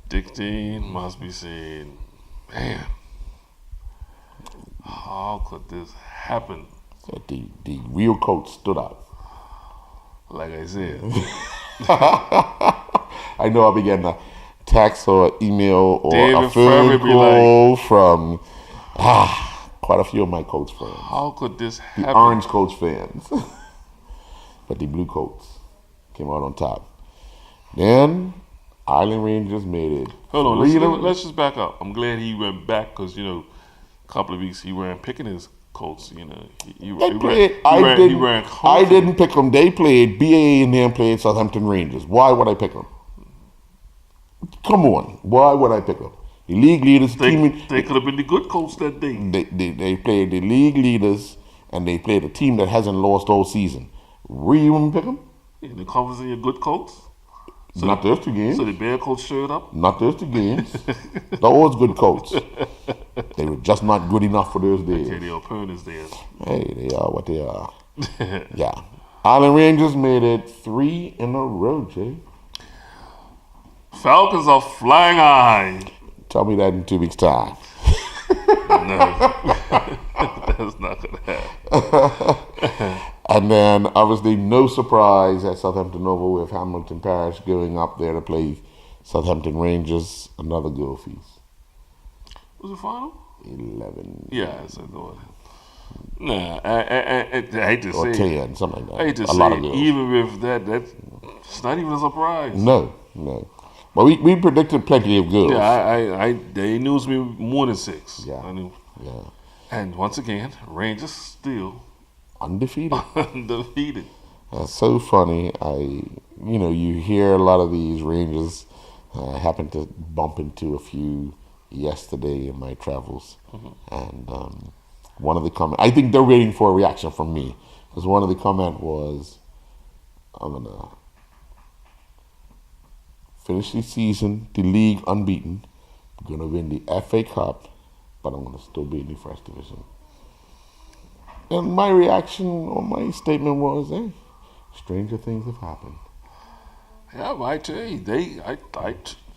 S2: Dick Dean must be saying, man, how could this happen?
S1: So the real Colts stood out.
S2: Like I said.
S1: I know I'll be getting a text or email or
S2: David
S1: a phone call
S2: like,
S1: from quite a few of my Colts fans.
S2: How could this happen?
S1: The orange Colts fans. But the blue Colts came out on top. Then Island Rangers made it.
S2: Hold on, let's just back up. I'm glad he went back because, a couple of weeks he weren't picking his Colts. I
S1: didn't pick them. They played, BAA and them played Southampton Rangers. Why would I pick them? Come on. Why would I pick them? The league leaders.
S2: They could have been the good Colts that day.
S1: They played the league leaders, and they played a team that hasn't lost all season. Were you even pick them?
S2: In the conference in your good Colts?
S1: So not those 2 games.
S2: So the Bear Colts showed up?
S1: Not those 2 games. They're always good Colts. They were just not good enough for those days.
S2: Okay, the opponents there.
S1: Hey, they are what they are. Yeah. Island Rangers made it 3 in a row, Jay.
S2: Falcons are flying high.
S1: Tell me that in 2 weeks' time.
S2: No. That's not going to happen.
S1: And then, obviously, no surprise at Southampton Oval with Hamilton Parish going up there to play Southampton Rangers, another goal feast.
S2: Was it final?
S1: 11.
S2: Yes, I thought. Nah, I hate to
S1: or
S2: say
S1: 10, something like that.
S2: I hate to
S1: a
S2: say
S1: lot of goals.
S2: Even with that's not even a surprise.
S1: No. But we predicted plenty of goals.
S2: Yeah, they knew it was me more than 6.
S1: Yeah.
S2: I knew.
S1: Yeah.
S2: And once again, Rangers still
S1: undefeated. That's so funny. You hear a lot of these Rangers. I happened to bump into a few yesterday in my travels, and one of the comments, I think they're waiting for a reaction from me, because one of the comment was, I'm gonna finish the season, the league unbeaten, I'm gonna win the FA Cup, but I'm gonna still be in the First Division. And my reaction or my statement was, hey, stranger things have happened.
S2: Yeah, I tell you, I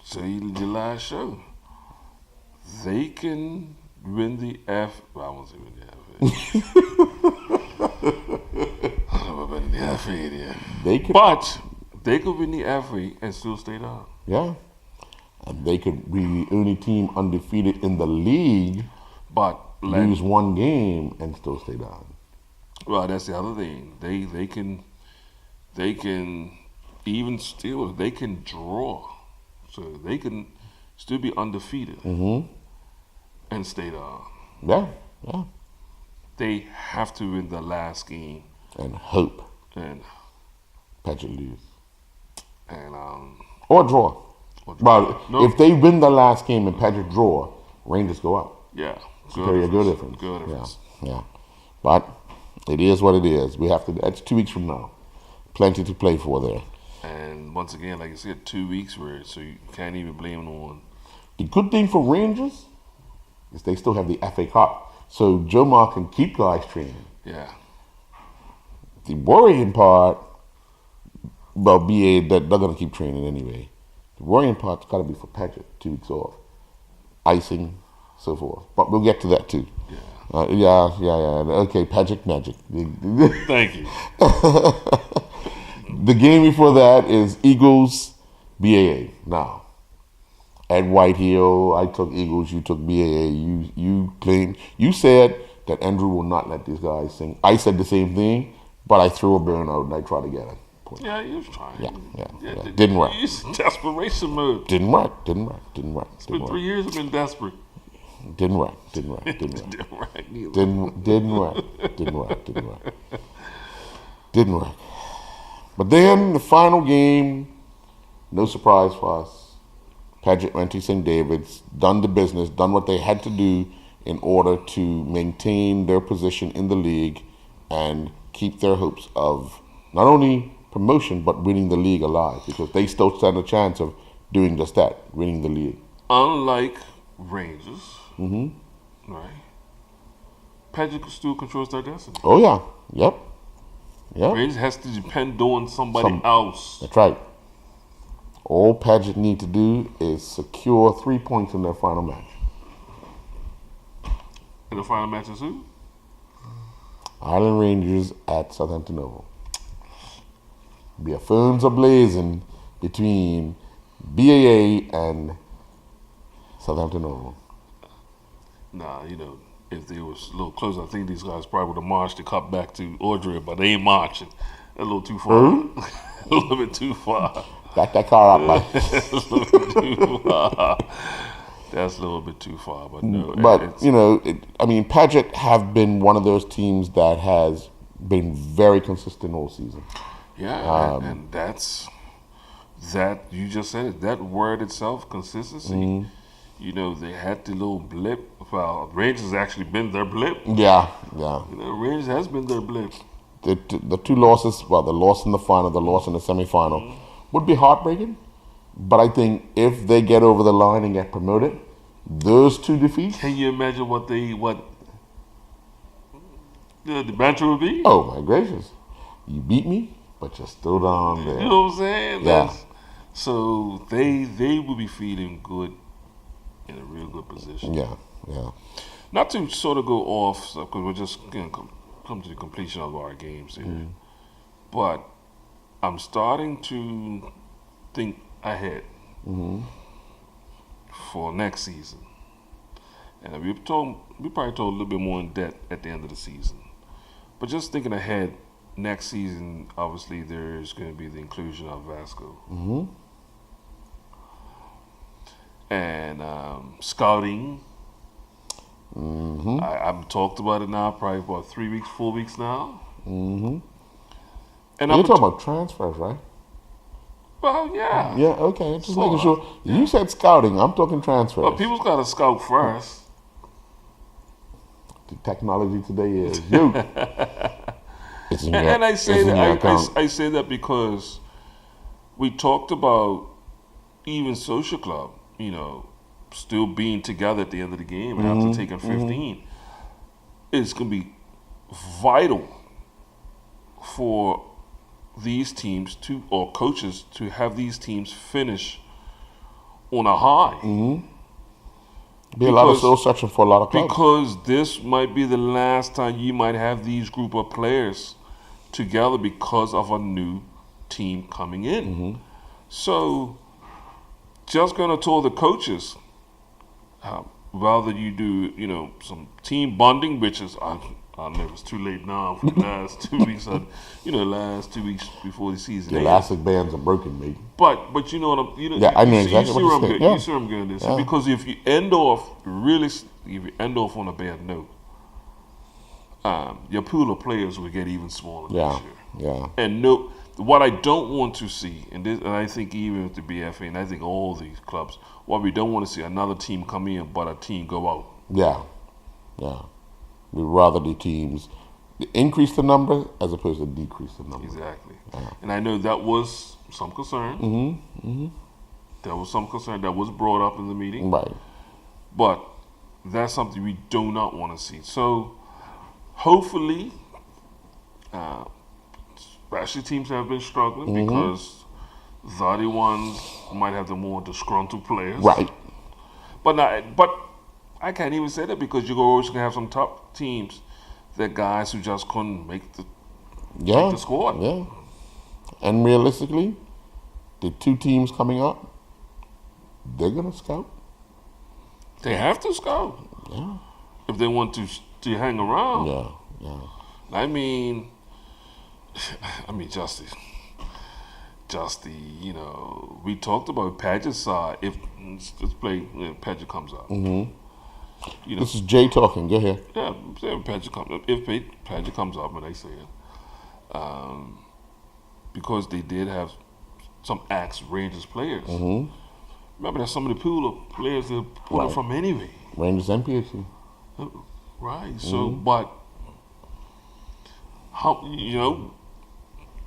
S2: tell you the last show, they can win the I won't say win the FA. I don't know about the FA there. But they could win the FA and still stay down.
S1: Yeah. And they could be the only team undefeated in the league,
S2: but
S1: lose 1 game and still stay down.
S2: Well, that's the other thing. They can even still, they can draw. So they can still be undefeated. and stayed
S1: Yeah, yeah.
S2: They have to win the last game
S1: And hope
S2: and
S1: Paget lose.
S2: and
S1: Or draw. But
S2: No.
S1: if they win the last game and Paget draw, Rangers go up.
S2: yeah,
S1: Superior goal difference.
S2: Good difference.
S1: Yeah. But it is what it is. We have to. That's 2 weeks from now. Plenty to play for there.
S2: And once again, like I said, 2 weeks where so you can't even blame it on.
S1: The good thing for Rangers is they still have the FA Cup, so Joe Mark can keep guys training.
S2: Yeah.
S1: The worrying part, well, BA, that they're going to keep training anyway. The worrying part's got to be for Paget, 2 weeks off. Icing, so forth. But we'll get to that too.
S2: Yeah.
S1: Yeah. Okay, Paget magic.
S2: Thank you.
S1: The game before that is Eagles, BAA. Now, at Whitehill, I took Eagles, you took BAA. You claimed, you said that Andrew will not let these guys sing. I said the same thing, but I threw a burnout and I tried to get a point.
S2: Yeah, he was trying.
S1: Yeah. Didn't work.
S2: He's in desperation mode.
S1: Didn't work.
S2: It's been 3 years. I've been desperate.
S1: Didn't work.
S2: Didn't work neither.
S1: Didn't work. But then the final game, no surprise for us. Paget went to St. David's, done the business, done what they had to do in order to maintain their position in the league and keep their hopes of not only promotion but winning the league alive, because they still stand a chance of doing just that, winning the league.
S2: Unlike Rangers, right? Paget still controls their destiny.
S1: Oh yeah, yep.
S2: Rangers has to depend on somebody else.
S1: That's right. All Paget need to do is secure 3 points in their final match.
S2: And the final match is who?
S1: Island Rangers at Southampton Oval. Be a phones are blazing between BAA and Southampton Oval.
S2: Nah, if they was a little closer, I think these guys probably would have marched the cup back to Audrey, but they ain't marching. A little too far. A little bit too far.
S1: Back that car up, man.
S2: That's a little bit too far. That's a little bit too far, but no.
S1: But, Paget have been one of those teams that has been very consistent all season.
S2: Yeah, and that's, that, you just said it, that word itself, consistency. They had the little blip. Well, Rangers actually been their blip.
S1: Yeah.
S2: Rangers has been their blip.
S1: The two losses, the loss in the final, the loss in the semifinal, would be heartbreaking. But I think if they get over the line and get promoted, those two defeats.
S2: Can you imagine what the banter would be?
S1: Oh my gracious! You beat me, but you're still down there.
S2: You know what I'm saying?
S1: Yeah.
S2: So they will be feeling good, in a real good position.
S1: Yeah.
S2: Not to sort of go off, because we're just going to come to the completion of our games here. But I'm starting to think ahead for next season. And we probably told a little bit more in depth at the end of the season. But just thinking ahead, next season, obviously there's going to be the inclusion of Vasco. And scouting. I've talked about it now, probably about 3 weeks, 4 weeks now. And
S1: you're talking about transfers, right?
S2: Well, yeah.
S1: Yeah, okay. Just making sure. Yeah. You said scouting. I'm talking transfers.
S2: Well, people's got to scout first.
S1: The technology today is you.
S2: And I say that because we talked about even Social Club, still being together at the end of the game after taking 15. It's going to be vital for these teams or coaches to have these teams finish on a high.
S1: Be a lot of soul searching for a lot of clubs.
S2: Because this might be the last time you might have these group of players together because of a new team coming in. So just going to tell the coaches, rather you do, some team bonding, which is I don't know if it's too late now for the last 2 weeks. Last 2 weeks before the season.
S1: The elastic bands are broken, mate.
S2: But you know what I'm.
S1: I know exactly what you're saying.
S2: You see where I'm going with this.
S1: Yeah.
S2: Because if you end off on a bad note, your pool of players will get even smaller this year.
S1: Yeah.
S2: And what I don't want to see, and I think even with the BFA, and I think all these clubs, what we don't want to see another team come in, but a team go out.
S1: Yeah. We'd rather the teams increase the number as opposed to decrease the number.
S2: Exactly. And I know that was some concern. There was some concern that was brought up in the meeting.
S1: Right.
S2: But that's something we do not want to see. So hopefully, especially teams have been struggling because the other ones might have the more disgruntled players.
S1: Right.
S2: But I can't even say that because you're always going to have some top teams that guys who just couldn't make the squad.
S1: Yeah. And realistically, the 2 teams coming up, they're going to scout.
S2: They have to scout.
S1: Yeah.
S2: If they want to hang around.
S1: Yeah.
S2: I mean, just we talked about Padgett's side. If Padgett comes up.
S1: This is Jay talking. Go ahead.
S2: Yeah, if Padgett comes up, and I say it, because they did have some Rangers players. Remember, that's some of the pool of players that pulled it from anyway.
S1: Rangers and PHC.
S2: Right. So, but how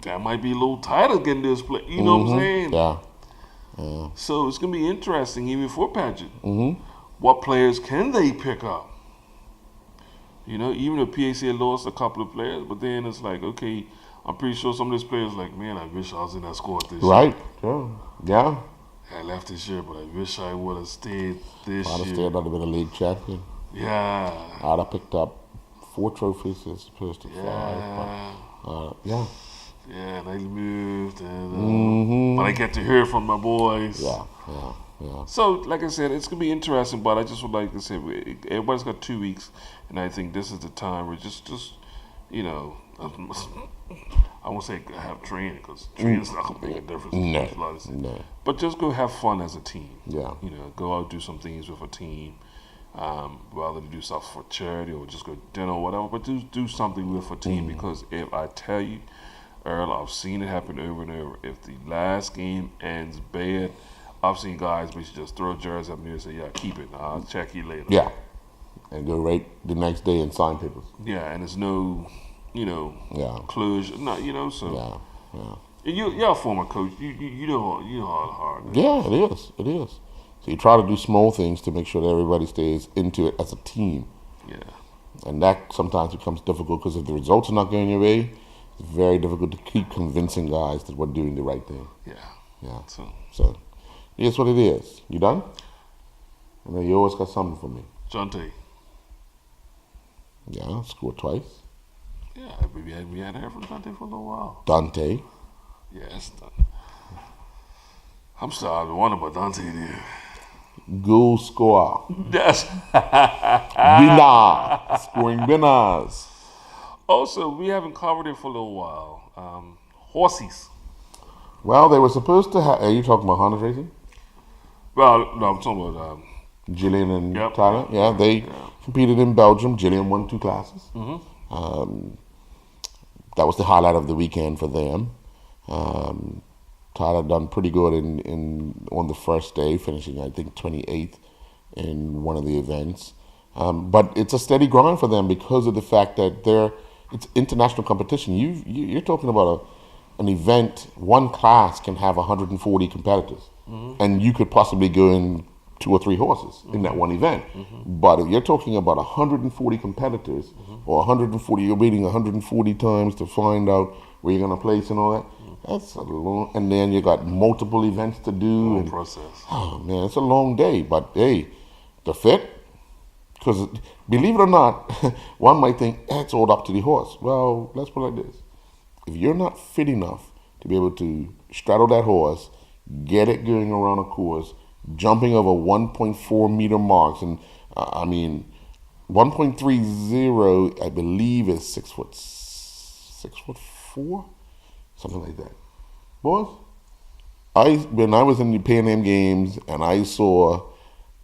S2: that might be a little tighter getting this play. You know what I'm saying?
S1: Yeah.
S2: So it's gonna be interesting even for Padgett. What players can they pick up? Even if PAC had lost a couple of players, but then it's like, okay, I'm pretty sure some of these players like, man, I wish I was in that squad this year.
S1: Right. Yeah.
S2: I left this year, but I wish I would have stayed this year.
S1: I'd have stayed, I'd have been a league champion.
S2: Yeah.
S1: I'd have picked up 4 trophies as opposed to 5.
S2: Yeah, and I moved, and but I get to hear from my boys.
S1: Yeah.
S2: So, like I said, it's gonna be interesting. But I just would like to say, everybody's got 2 weeks, and I think this is the time where just I won't say have training because training's not gonna make a difference.
S1: No.
S2: But just go have fun as a team.
S1: Yeah.
S2: Go out, do some things with a team. Rather than do stuff for charity or just go to dinner or whatever, but do something with a team because if I tell you, Earl, I've seen it happen over and over. If the last game ends bad, I've seen guys basically just throw jerseys up there and say, yeah, keep it. I'll check you later.
S1: Yeah. And go right the next day and sign papers.
S2: Yeah, and there's no, closure. No, so.
S1: Yeah.
S2: You're a former coach. You know how hard.
S1: Yeah, it is. So you try to do small things to make sure that everybody stays into it as a team.
S2: Yeah. And
S1: that sometimes becomes difficult because if the results are not going your way, it's very difficult to keep convincing guys that we're doing the right thing. Yeah. So here's what it is. You done? And then you always got something for me.
S2: Jonte.
S1: Yeah, scored twice.
S2: Yeah, we hadn't heard from Dante for a little while.
S1: Dante.
S2: Yes, Dante. I'm starting to wonder about Dante there.
S1: Goal scorer.
S2: Yes.
S1: Winner. Scoring winners.
S2: Also, we haven't covered it for a little while. Horses.
S1: Well, they were supposed to have. Are you talking about Honda Racing?
S2: Well, no, I'm talking about
S1: Gillian and Tyler. Yeah, they competed in Belgium. Gillian won 2 classes. That was the highlight of the weekend for them. Tyler done pretty good on the first day, finishing I think 28th in one of the events. But it's a steady grind for them because of the fact that it's international competition. You're talking about an event. One class can have 140 competitors, and you could possibly go in 2 or 3 horses in that one event. But if you're talking about 140 competitors, or 140, you're waiting 140 times to find out where you're going to place and all that. That's a long, and then you got multiple events to do.
S2: Long process.
S1: Oh man, it's a long day. But hey, the fit, because believe it or not, one might think it's all up to the horse. Well, let's put it like this: if you're not fit enough to be able to straddle that horse, get it going around a course, jumping over 1.4 meter marks, and I mean, 1.30, I believe, is 6'4", something like that. Boys, when I was in the Pan Am Games and I saw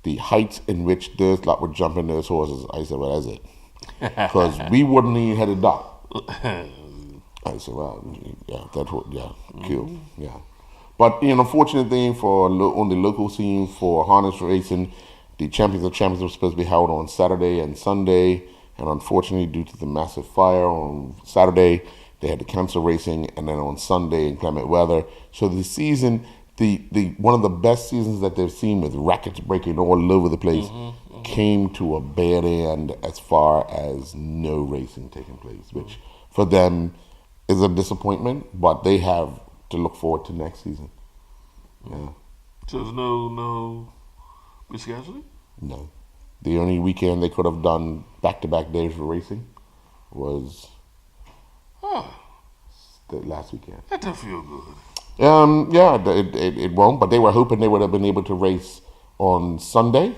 S1: the heights in which those lot were jumping those horses, I said, well, that's it. Because we wouldn't even had a dock. I said, well, yeah, that's what, yeah, cool, yeah. But the unfortunate thing on the local scene for harness racing, the Champions of Champions were supposed to be held on Saturday and Sunday, and unfortunately, due to the massive fire on Saturday, they had to cancel racing, and then on Sunday, inclement weather. So the season, the one of the best seasons that they've seen with rackets breaking all over the place, came to a bad end as far as no racing taking place, which for them is a disappointment, but they have to look forward to next season. Yeah.
S2: So there's no rescheduling?
S1: No. The only weekend they could have done back-to-back days for racing was the last weekend.
S2: That doesn't feel good.
S1: Yeah, it won't, but they were hoping they would have been able to race on Sunday,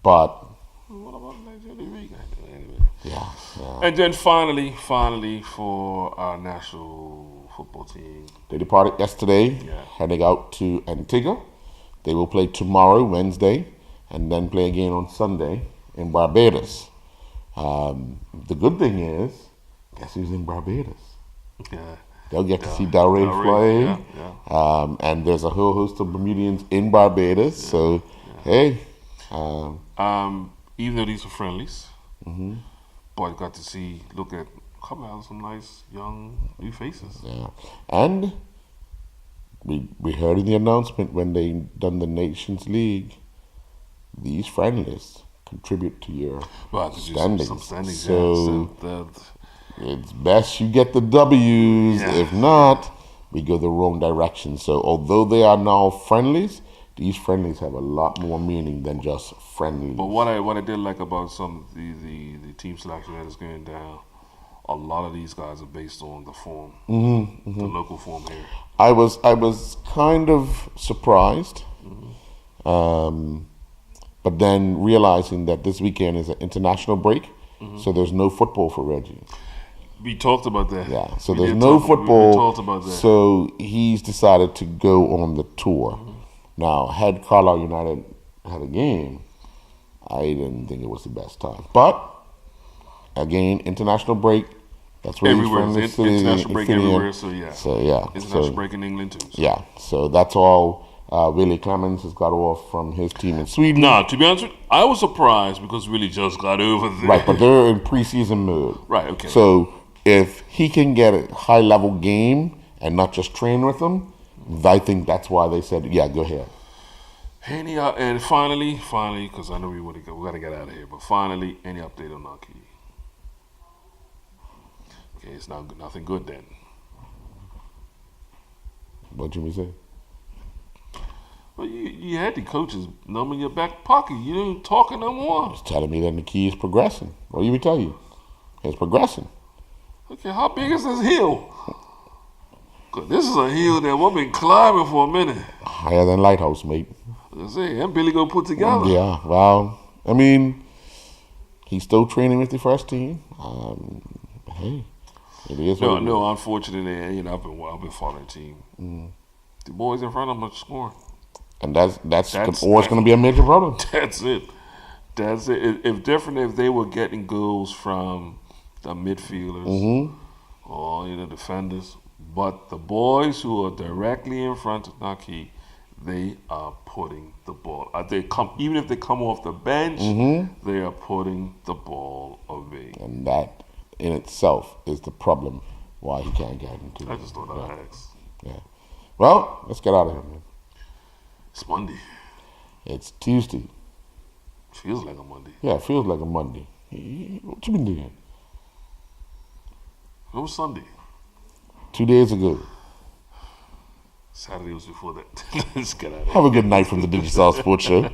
S1: but...
S2: What about next weekend?
S1: Yeah.
S2: And then finally, for our national football team.
S1: They departed yesterday, heading out to Antigua. They will play tomorrow, Wednesday, and then play again on Sunday in Barbados. The good thing is, guess who's in Barbados?
S2: Yeah.
S1: They'll get to see Delray play. Yeah. And there's a whole host of Bermudians in Barbados. Yeah. So, hey.
S2: Even though these are friendlies, but got to look at a couple of some nice young new faces.
S1: Yeah. And we heard in the announcement when they done the Nations League, these friendlies contribute to your standings.
S2: Some standings.
S1: So it's best you get the W's. Yeah. If not, we go the wrong direction. So although they are now friendlies, these friendlies have a lot more meaning than just friendlies.
S2: But what I did like about some of the team selection that is going down, a lot of these guys are based on the form, the local form here.
S1: I was kind of surprised, but then realizing that this weekend is an international break, so there's no football for Reggie.
S2: We talked about that.
S1: Yeah, so there's no football.
S2: We talked about that.
S1: So he's decided to go on the tour. Now, had Carlisle United had a game, I didn't think it was the best time. But again, international break. That's where he's from.
S2: International break everywhere. So
S1: yeah.
S2: International break in England too.
S1: Yeah. So that's all. Willie Clemens has got off from his team in Sweden.
S2: Nah, to be honest with you, I was surprised because Willie just got over there.
S1: Right, but they're in preseason mode.
S2: Right. Okay.
S1: So if he can get a high level game and not just train with them, I think that's why they said, yeah, go ahead.
S2: And finally, because I know we got to get out of here, but finally, any update on Naki? Okay, it's nothing good then.
S1: What Jimmy say?
S2: Well, you had the coaches number in your back pocket. You didn't talking no more.
S1: He's telling me that the key is progressing. What do you tell you? It's progressing.
S2: Okay, how big is this hill? Cause this is a hill that we've been climbing for a minute.
S1: Higher than Lighthouse, mate.
S2: I say, and Billy gonna put together.
S1: Yeah, well, I mean, he's still training with the first team. Hey, it is.
S2: No, unfortunately, I've been following the team. The boys in front of them are scoring.
S1: And that's always going to be a major problem.
S2: That's it. If they were getting goals from the midfielders or defenders, but the boys who are directly in front of Naki, they are putting the ball. Even if they come off the bench, they are putting the ball away.
S1: And that in itself is the problem why he can't get into.
S2: I just thought I'd ask.
S1: Yeah. Well, let's get out of here, man.
S2: It's Monday.
S1: It's Tuesday.
S2: Feels like a Monday.
S1: Yeah, it feels like a Monday. What you been doing?
S2: It was Sunday.
S1: 2 days ago.
S2: Saturday was before that. Let's get out of here.
S1: Have a good night from the Digicel Sports Show.